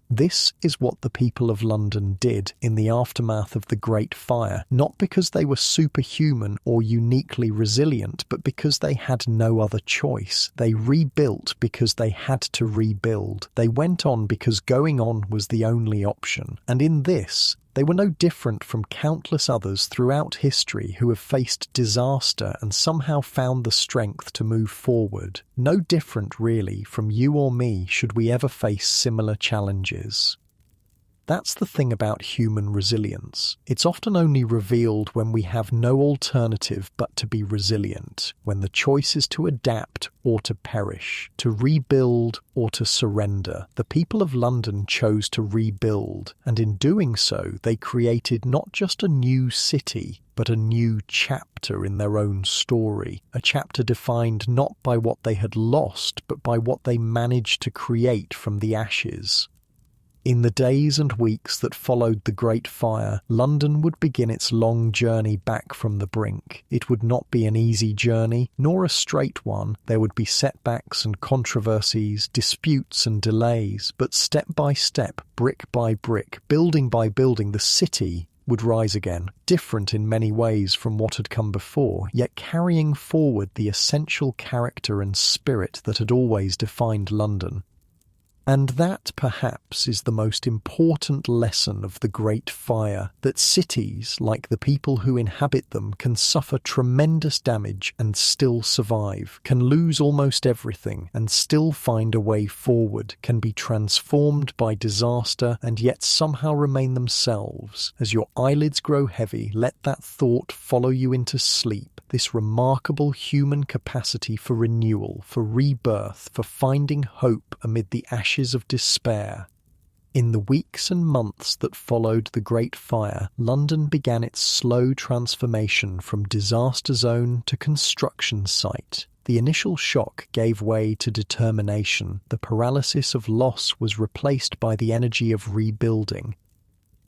This is what the people of London did in the aftermath of the Great Fire, not because they were superhuman or uniquely resilient, but because they had no other choice. They rebuilt because they had to rebuild. They went on because going on was the only option. And in this, they were no different from countless others throughout history who have faced disaster and somehow found the strength to move forward. No different, really, from you or me should we ever face similar challenges. That's the thing about human resilience. It's often only revealed when we have no alternative but to be resilient, when the choice is to adapt or to perish, to rebuild or to surrender. The people of London chose to rebuild, and in doing so, they created not just a new city, but a new chapter in their own story, a chapter defined not by what they had lost, but by what they managed to create from the ashes. In the days and weeks that followed the Great Fire, London would begin its long journey back from the brink. It would not be an easy journey, nor a straight one. There would be setbacks and controversies, disputes and delays, but step by step, brick by brick, building by building, the city would rise again, different in many ways from what had come before, yet carrying forward the essential character and spirit that had always defined London. And that, perhaps, is the most important lesson of the Great Fire, that cities, like the people who inhabit them, can suffer tremendous damage and still survive, can lose almost everything and still find a way forward, can be transformed by disaster and yet somehow remain themselves. As your eyelids grow heavy, let that thought follow you into sleep. This remarkable human capacity for renewal, for rebirth, for finding hope amid the ashes of despair. In the weeks and months that followed the Great Fire, London began its slow transformation from disaster zone to construction site. The initial shock gave way to determination. The paralysis of loss was replaced by the energy of rebuilding.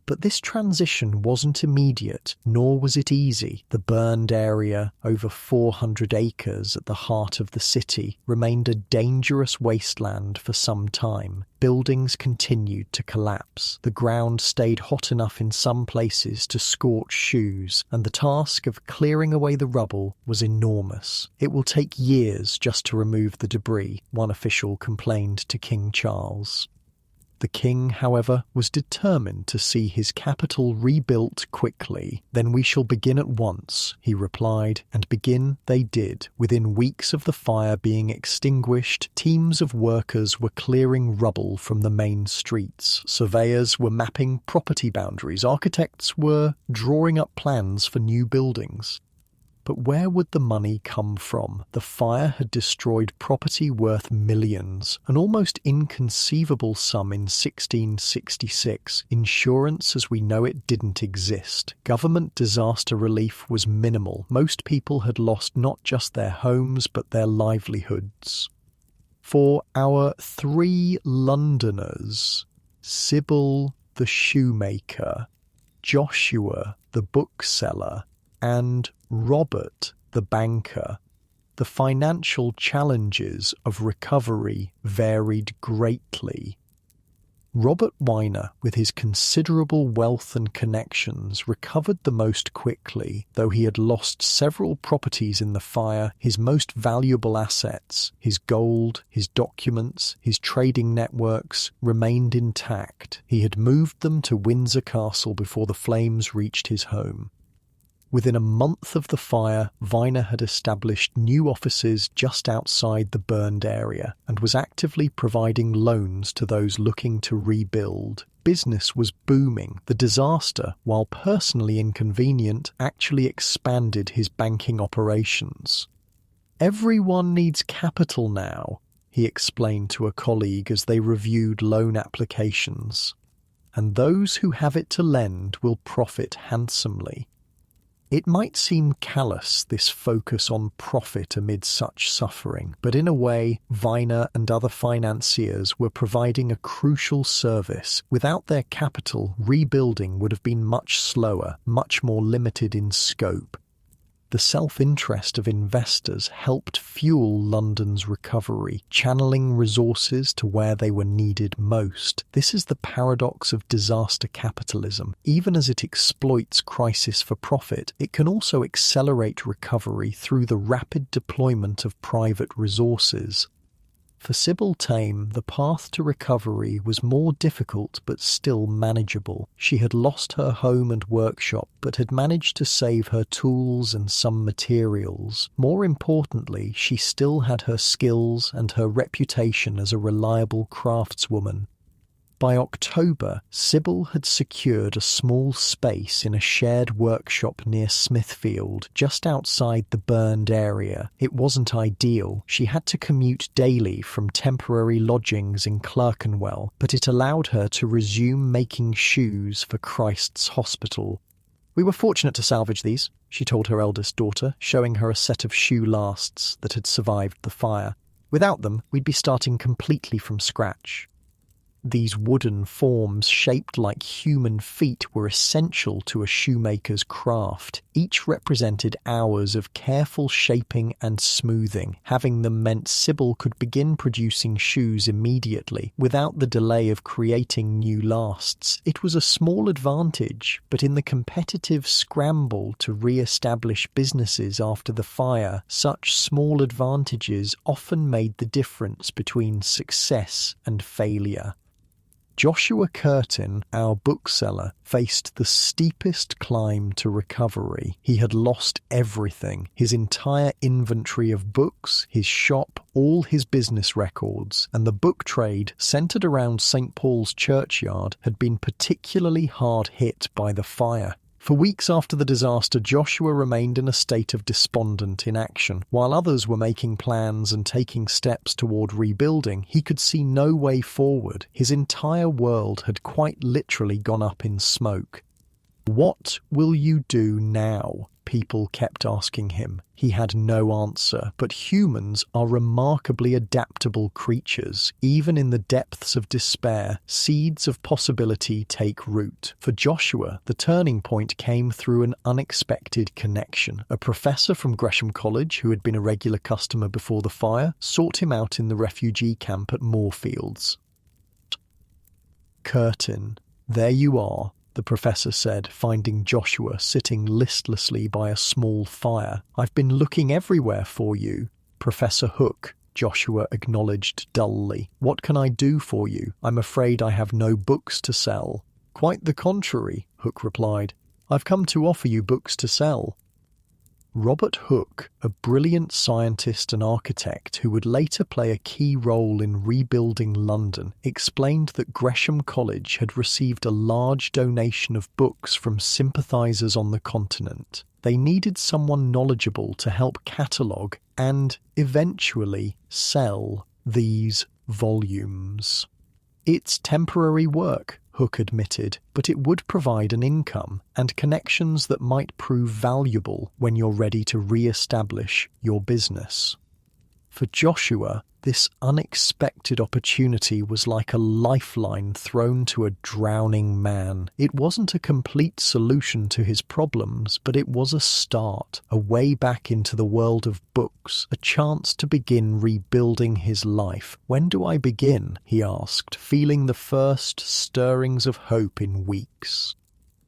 But this transition wasn't immediate, nor was it easy. The burned area, over 400 acres at the heart of the city, remained a dangerous wasteland for some time. Buildings continued to collapse. The ground stayed hot enough in some places to scorch shoes, and the task of clearing away the rubble was enormous. It will take years just to remove the debris, one official complained to King Charles. The king, however, was determined to see his capital rebuilt quickly. "Then we shall begin at once," he replied, and begin they did. Within weeks of the fire being extinguished, teams of workers were clearing rubble from the main streets. Surveyors were mapping property boundaries. Architects were drawing up plans for new buildings. But where would the money come from? The fire had destroyed property worth millions, an almost inconceivable sum in 1666. Insurance as we know it didn't exist. Government disaster relief was minimal. Most people had lost not just their homes but their livelihoods. For our three Londoners, Sybil the shoemaker, Joshua the bookseller, and Robert the banker, the financial challenges of recovery varied greatly. Robert Weiner, with his considerable wealth and connections, recovered the most quickly. Though he had lost several properties in the fire, his most valuable assets, his gold, his documents, his trading networks, remained intact. He had moved them to Windsor Castle before the flames reached his home. Within a month of the fire, Weiner had established new offices just outside the burned area and was actively providing loans to those looking to rebuild. Business was booming. The disaster, while personally inconvenient, actually expanded his banking operations. "Everyone needs capital now," he explained to a colleague as they reviewed loan applications. "And those who have it to lend will profit handsomely." It might seem callous, this focus on profit amid such suffering, but in a way, Weiner and other financiers were providing a crucial service. Without their capital, rebuilding would have been much slower, much more limited in scope. The self-interest of investors helped fuel London's recovery, channeling resources to where they were needed most. This is the paradox of disaster capitalism. Even as it exploits crisis for profit, it can also accelerate recovery through the rapid deployment of private resources. For Sybil Tame, the path to recovery was more difficult but still manageable. She had lost her home and workshop but had managed to save her tools and some materials. More importantly, she still had her skills and her reputation as a reliable craftswoman. By October, Sybil had secured a small space in a shared workshop near Smithfield, just outside the burned area. It wasn't ideal. She had to commute daily from temporary lodgings in Clerkenwell, but it allowed her to resume making shoes for Christ's Hospital. "We were fortunate to salvage these," she told her eldest daughter, showing her a set of shoe lasts that had survived the fire. "Without them, we'd be starting completely from scratch." These wooden forms shaped like human feet were essential to a shoemaker's craft. Each represented hours of careful shaping and smoothing. Having them meant Sybil could begin producing shoes immediately, without the delay of creating new lasts. It was a small advantage, but in the competitive scramble to re-establish businesses after the fire, such small advantages often made the difference between success and failure. Joshua Curtin, our bookseller, faced the steepest climb to recovery. He had lost everything: his entire inventory of books, his shop, all his business records, and the book trade, centered around St. Paul's churchyard, had been particularly hard hit by the fire. For weeks after the disaster, Joshua remained in a state of despondent inaction. While others were making plans and taking steps toward rebuilding, he could see no way forward. His entire world had quite literally gone up in smoke. "What will you do now?" people kept asking him. He had no answer, but humans are remarkably adaptable creatures. Even in the depths of despair, seeds of possibility take root. For Joshua, the turning point came through an unexpected connection. A professor from Gresham College, who had been a regular customer before the fire, sought him out in the refugee camp at Moorfields. "Curtin, there you are," the professor said, finding Joshua sitting listlessly by a small fire. "I've been looking everywhere for you." "Professor Hook," Joshua acknowledged dully. "What can I do for you? I'm afraid I have no books to sell." "Quite the contrary," Hook replied. "I've come to offer you books to sell." Robert Hooke, a brilliant scientist and architect who would later play a key role in rebuilding London, explained that Gresham College had received a large donation of books from sympathisers on the continent. They needed someone knowledgeable to help catalogue and, eventually, sell these volumes. "It's temporary work," Hook admitted, "but it would provide an income and connections that might prove valuable when you're ready to re-establish your business." For Joshua, this unexpected opportunity was like a lifeline thrown to a drowning man. It wasn't a complete solution to his problems, but it was a start, a way back into the world of books, a chance to begin rebuilding his life. "When do I begin?" he asked, feeling the first stirrings of hope in weeks.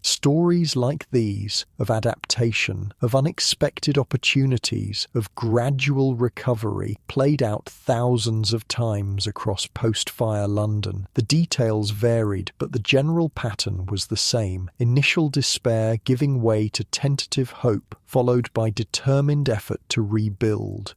Stories like these, of adaptation, of unexpected opportunities, of gradual recovery, played out thousands of times across post-fire London. The details varied, but the general pattern was the same: initial despair giving way to tentative hope, followed by determined effort to rebuild.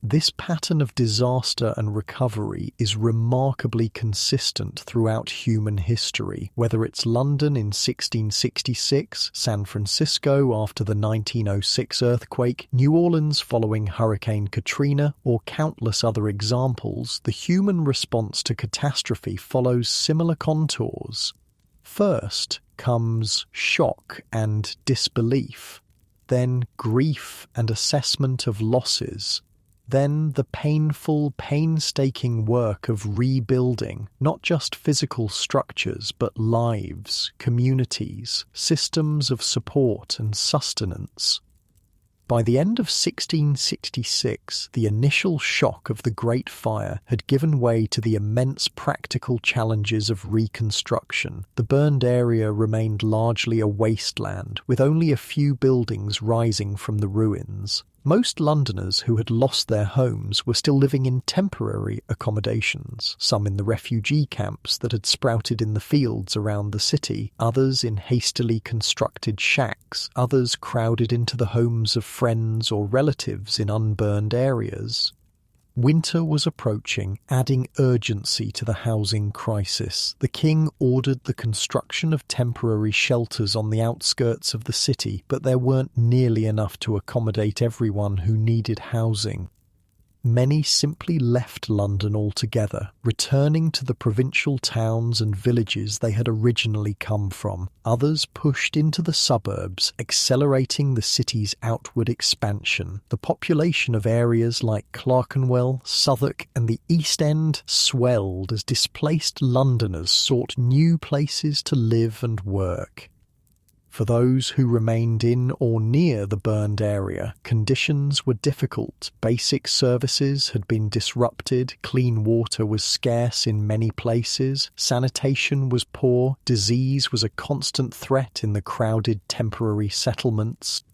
This pattern of disaster and recovery is remarkably consistent throughout human history, whether it's London in 1666, San Francisco after the 1906 earthquake, New Orleans following Hurricane Katrina, or countless other examples. The human response to catastrophe follows similar contours. First comes shock and disbelief, then grief and assessment of losses, then the painful, painstaking work of rebuilding, not just physical structures, but lives, communities, systems of support and sustenance. By the end of 1666, the initial shock of the Great Fire had given way to the immense practical challenges of reconstruction. The burned area remained largely a wasteland, with only a few buildings rising from the ruins. Most Londoners who had lost their homes were still living in temporary accommodations, some in the refugee camps that had sprouted in the fields around the city, others in hastily constructed shacks, others crowded into the homes of friends or relatives in unburned areas. Winter was approaching, adding urgency to the housing crisis. The king ordered the construction of temporary shelters on the outskirts of the city, but there weren't nearly enough to accommodate everyone who needed housing. Many simply left London altogether, returning to the provincial towns and villages they had originally come from. Others pushed into the suburbs, accelerating the city's outward expansion. The population of areas like Clerkenwell, Southwark, and the East End swelled as displaced Londoners sought new places to live and work. For those who remained in or near the burned area, conditions were difficult. Basic services had been disrupted, clean water was scarce in many places, sanitation was poor, disease was a constant threat in the crowded temporary settlements.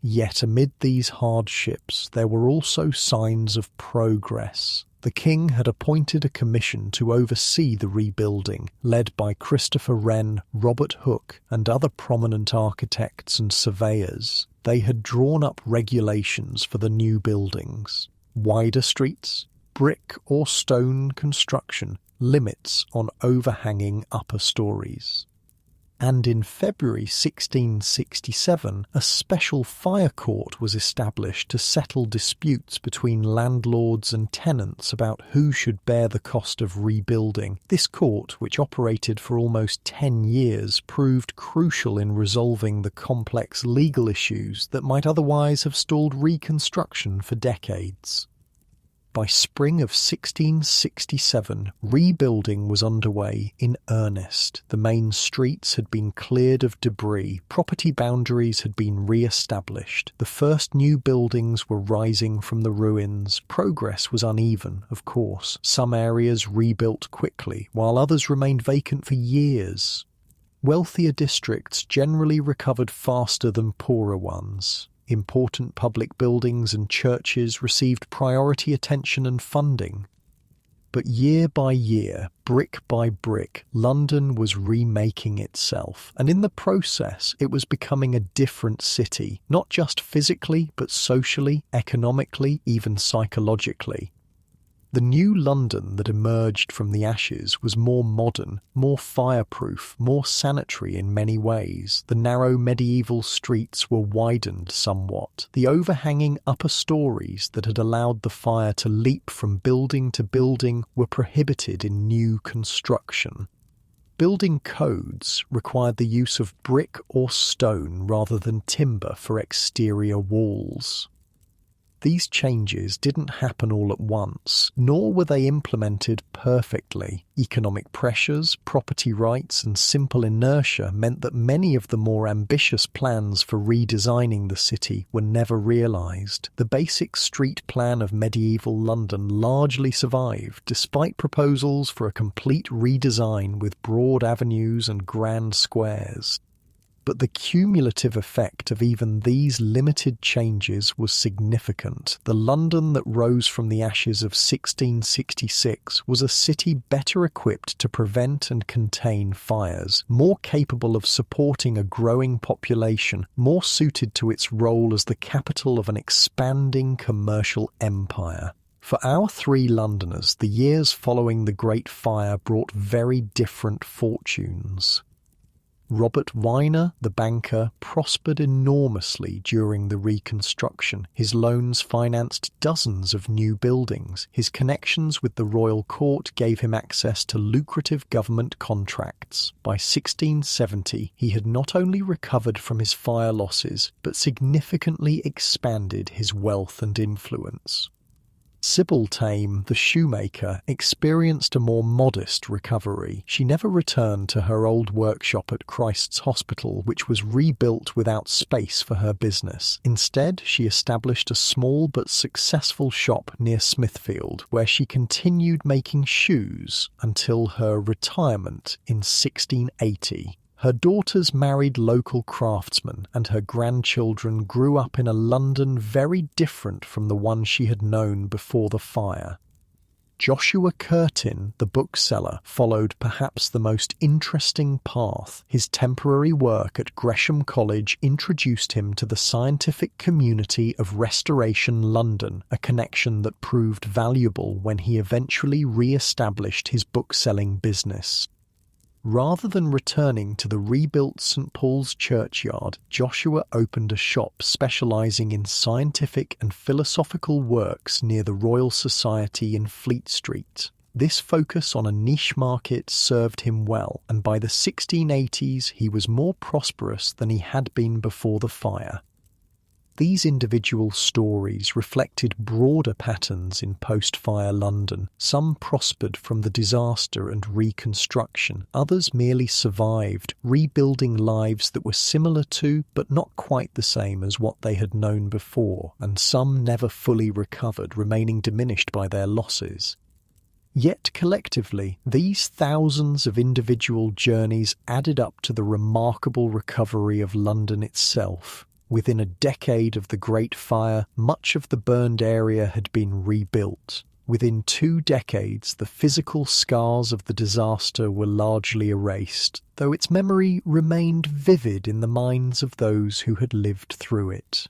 Yet amid these hardships, there were also signs of progress. The king had appointed a commission to oversee the rebuilding, led by Christopher Wren, Robert Hooke, and other prominent architects and surveyors. They had drawn up regulations for the new buildings: wider streets, brick or stone construction, limits on overhanging upper stories. And in February 1667, a special fire court was established to settle disputes between landlords and tenants about who should bear the cost of rebuilding. This court, which operated for almost 10 years, proved crucial in resolving the complex legal issues that might otherwise have stalled reconstruction for decades. By spring of 1667, rebuilding was underway in earnest. The main streets had been cleared of debris, property boundaries had been re-established, the first new buildings were rising from the ruins. Progress was uneven, of course. Some areas rebuilt quickly, while others remained vacant for years. Wealthier districts generally recovered faster than poorer ones. Important public buildings and churches received priority attention and funding. But year by year, brick by brick, London was remaking itself, and in the process it was becoming a different city, not just physically, but socially, economically, even psychologically. The new London that emerged from the ashes was more modern, more fireproof, more sanitary in many ways. The narrow medieval streets were widened somewhat. The overhanging upper stories that had allowed the fire to leap from building to building were prohibited in new construction. Building codes required the use of brick or stone rather than timber for exterior walls. These changes didn't happen all at once, nor were they implemented perfectly. Economic pressures, property rights, and simple inertia meant that many of the more ambitious plans for redesigning the city were never realised. The basic street plan of medieval London largely survived, despite proposals for a complete redesign with broad avenues and grand squares. But the cumulative effect of even these limited changes was significant. The London that rose from the ashes of 1666 was a city better equipped to prevent and contain fires, more capable of supporting a growing population, more suited to its role as the capital of an expanding commercial empire. For our three Londoners, the years following the Great Fire brought very different fortunes. Robert Weiner, the banker, prospered enormously during the reconstruction. His loans financed dozens of new buildings. His connections with the royal court gave him access to lucrative government contracts. By 1670, he had not only recovered from his fire losses, but significantly expanded his wealth and influence. Sybil Tame, the shoemaker, experienced a more modest recovery. She never returned to her old workshop at Christ's Hospital, which was rebuilt without space for her business. Instead, she established a small but successful shop near Smithfield, where she continued making shoes until her retirement in 1680. Her daughters married local craftsmen, and her grandchildren grew up in a London very different from the one she had known before the fire. Joshua Curtin, the bookseller, followed perhaps the most interesting path. His temporary work at Gresham College introduced him to the scientific community of Restoration London, a connection that proved valuable when he eventually re-established his bookselling business. Rather than returning to the rebuilt St. Paul's churchyard, Joshua opened a shop specialising in scientific and philosophical works near the Royal Society in Fleet Street. This focus on a niche market served him well, and by the 1680s he was more prosperous than he had been before the fire. These individual stories reflected broader patterns in post-fire London. Some prospered from the disaster and reconstruction. Others merely survived, rebuilding lives that were similar to, but not quite the same as what they had known before, and some never fully recovered, remaining diminished by their losses. Yet collectively, these thousands of individual journeys added up to the remarkable recovery of London itself. Within a decade of the Great Fire, much of the burned area had been rebuilt. Within 2 decades, the physical scars of the disaster were largely erased, though its memory remained vivid in the minds of those who had lived through it.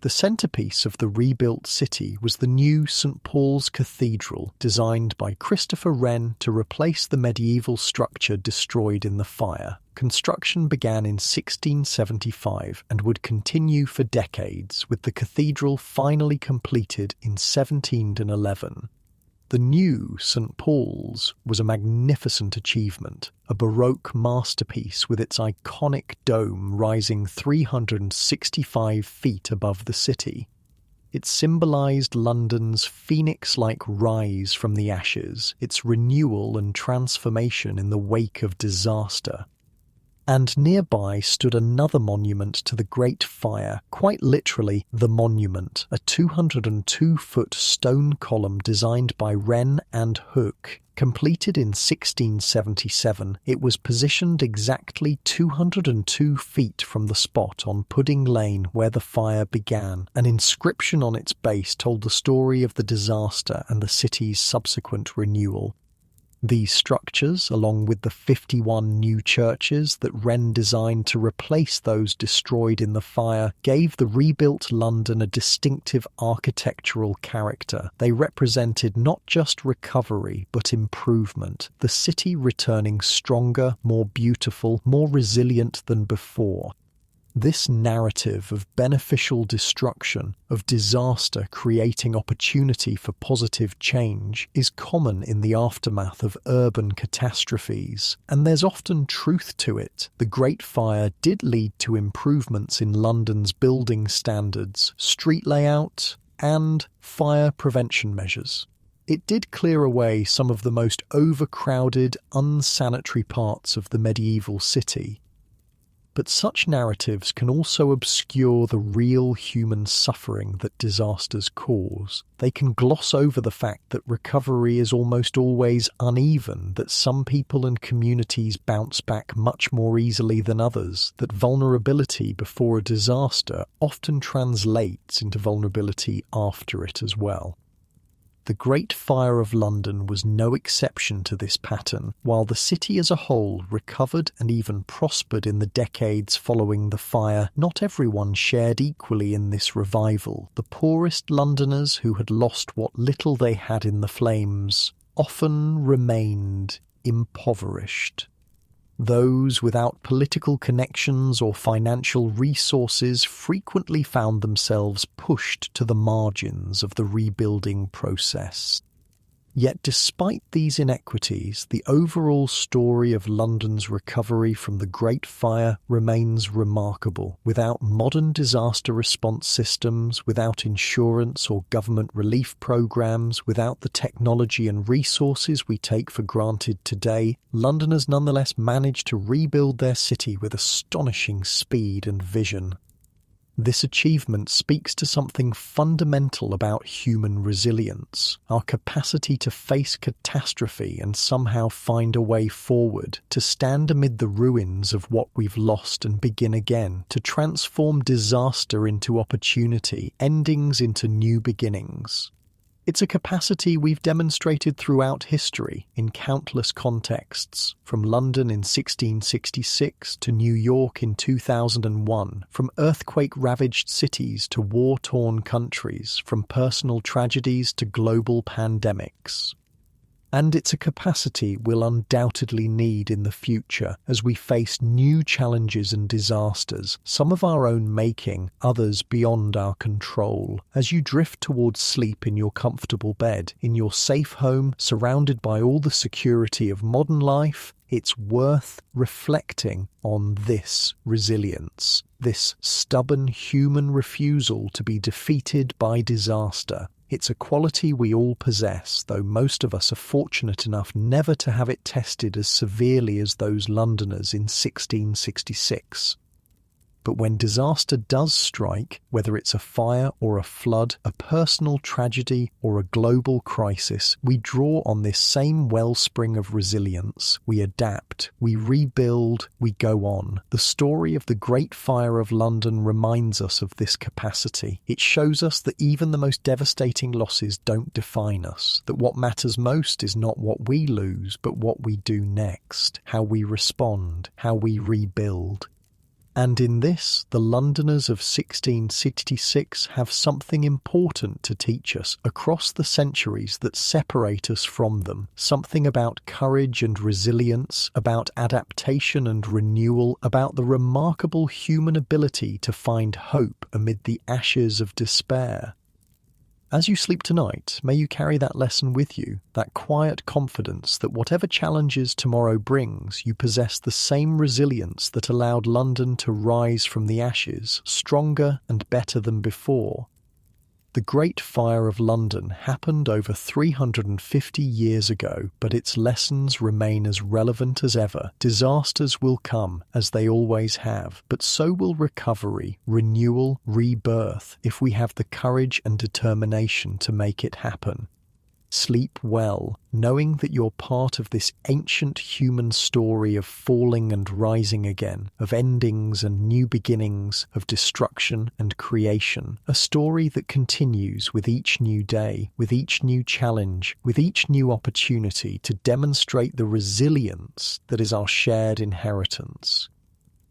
The centrepiece of the rebuilt city was the new St. Paul's Cathedral, designed by Christopher Wren to replace the medieval structure destroyed in the fire. Construction began in 1675 and would continue for decades, with the cathedral finally completed in 1711. The new St. Paul's was a magnificent achievement, a Baroque masterpiece with its iconic dome rising 365 feet above the city. It symbolised London's phoenix-like rise from the ashes, its renewal and transformation in the wake of disaster. And nearby stood another monument to the Great Fire, quite literally the monument, a 202-foot stone column designed by Wren and Hooke. Completed in 1677, it was positioned exactly 202 feet from the spot on Pudding Lane where the fire began. An inscription on its base told the story of the disaster and the city's subsequent renewal. These structures, along with the 51 new churches that Wren designed to replace those destroyed in the fire, gave the rebuilt London a distinctive architectural character. They represented not just recovery, but improvement, the city returning stronger, more beautiful, more resilient than before. This narrative of beneficial destruction, of disaster creating opportunity for positive change, is common in the aftermath of urban catastrophes, and there's often truth to it. The Great Fire did lead to improvements in London's building standards, street layout, and fire prevention measures. It did clear away some of the most overcrowded, unsanitary parts of the medieval city. But such narratives can also obscure the real human suffering that disasters cause. They can gloss over the fact that recovery is almost always uneven, that some people and communities bounce back much more easily than others, that vulnerability before a disaster often translates into vulnerability after it as well. The Great Fire of London was no exception to this pattern. While the city as a whole recovered and even prospered in the decades following the fire, not everyone shared equally in this revival. The poorest Londoners who had lost what little they had in the flames often remained impoverished. Those without political connections or financial resources frequently found themselves pushed to the margins of the rebuilding process. Yet despite these inequities, the overall story of London's recovery from the Great Fire remains remarkable. Without modern disaster response systems, without insurance or government relief programs, without the technology and resources we take for granted today, Londoners nonetheless managed to rebuild their city with astonishing speed and vision. This achievement speaks to something fundamental about human resilience, our capacity to face catastrophe and somehow find a way forward, to stand amid the ruins of what we've lost and begin again, to transform disaster into opportunity, endings into new beginnings. It's a capacity we've demonstrated throughout history in countless contexts, from London in 1666 to New York in 2001, from earthquake-ravaged cities to war-torn countries, from personal tragedies to global pandemics. And it's a capacity we'll undoubtedly need in the future as we face new challenges and disasters, some of our own making, others beyond our control. As you drift towards sleep in your comfortable bed, in your safe home, surrounded by all the security of modern life, it's worth reflecting on this resilience, this stubborn human refusal to be defeated by disaster. It's a quality we all possess, though most of us are fortunate enough never to have it tested as severely as those Londoners in 1666. But when disaster does strike, whether it's a fire or a flood, a personal tragedy or a global crisis, we draw on this same wellspring of resilience. We adapt, we rebuild, we go on. The story of the Great Fire of London reminds us of this capacity. It shows us that even the most devastating losses don't define us, that what matters most is not what we lose, but what we do next, how we respond, how we rebuild. And in this, the Londoners of 1666 have something important to teach us across the centuries that separate us from them, something about courage and resilience, about adaptation and renewal, about the remarkable human ability to find hope amid the ashes of despair. As you sleep tonight, may you carry that lesson with you, that quiet confidence that whatever challenges tomorrow brings, you possess the same resilience that allowed London to rise from the ashes, stronger and better than before. The Great Fire of London happened over 350 years ago, but its lessons remain as relevant as ever. Disasters will come, as they always have, but so will recovery, renewal, rebirth, if we have the courage and determination to make it happen. Sleep well, knowing that you're part of this ancient human story of falling and rising again, of endings and new beginnings, of destruction and creation, a story that continues with each new day, with each new challenge, with each new opportunity to demonstrate the resilience that is our shared inheritance.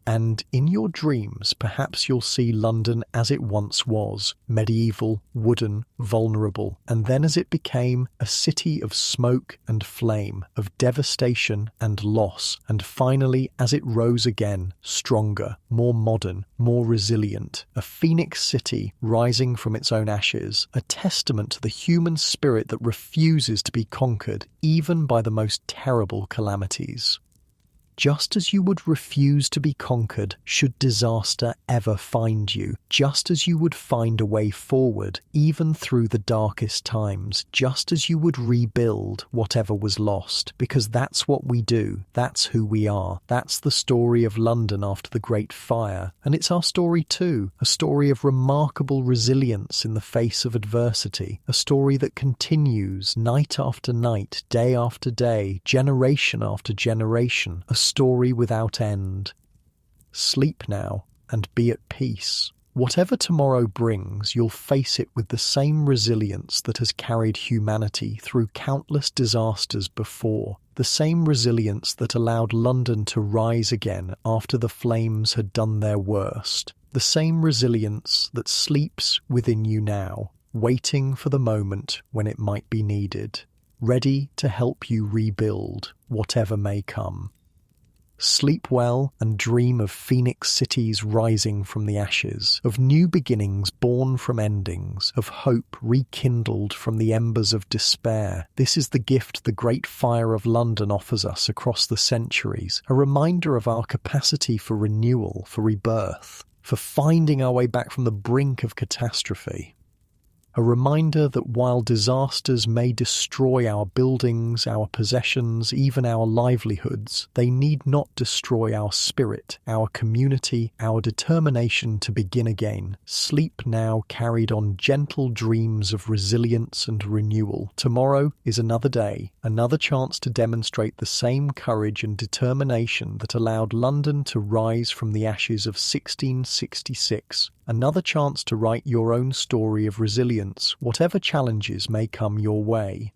And in your dreams, perhaps you'll see London as it once was, medieval, wooden, vulnerable, and then as it became a city of smoke and flame, of devastation and loss, and finally as it rose again, stronger, more modern, more resilient, a phoenix city rising from its own ashes, a testament to the human spirit that refuses to be conquered, even by the most terrible calamities. Just as you would refuse to be conquered should disaster ever find you, just as you would find a way forward even through the darkest times, just as you would rebuild whatever was lost, because that's what we do, that's who we are, that's the story of London after the Great Fire, and it's our story too, a story of remarkable resilience in the face of adversity, a story that continues night after night, day after day, generation after generation, a story without end. Sleep now and be at peace. Whatever tomorrow brings, you'll face it with the same resilience that has carried humanity through countless disasters before, the same resilience that allowed London to rise again after the flames had done their worst, the same resilience that sleeps within you now, waiting for the moment when it might be needed, ready to help you rebuild whatever may come. Sleep well and dream of phoenix cities rising from the ashes, of new beginnings born from endings, of hope rekindled from the embers of despair. This is the gift the Great Fire of London offers us across the centuries, a reminder of our capacity for renewal, for rebirth, for finding our way back from the brink of catastrophe. A reminder that while disasters may destroy our buildings, our possessions, even our livelihoods, they need not destroy our spirit, our community, our determination to begin again. Sleep now carried on gentle dreams of resilience and renewal. Tomorrow is another day, another chance to demonstrate the same courage and determination that allowed London to rise from the ashes of 1666. Another chance to write your own story of resilience, whatever challenges may come your way.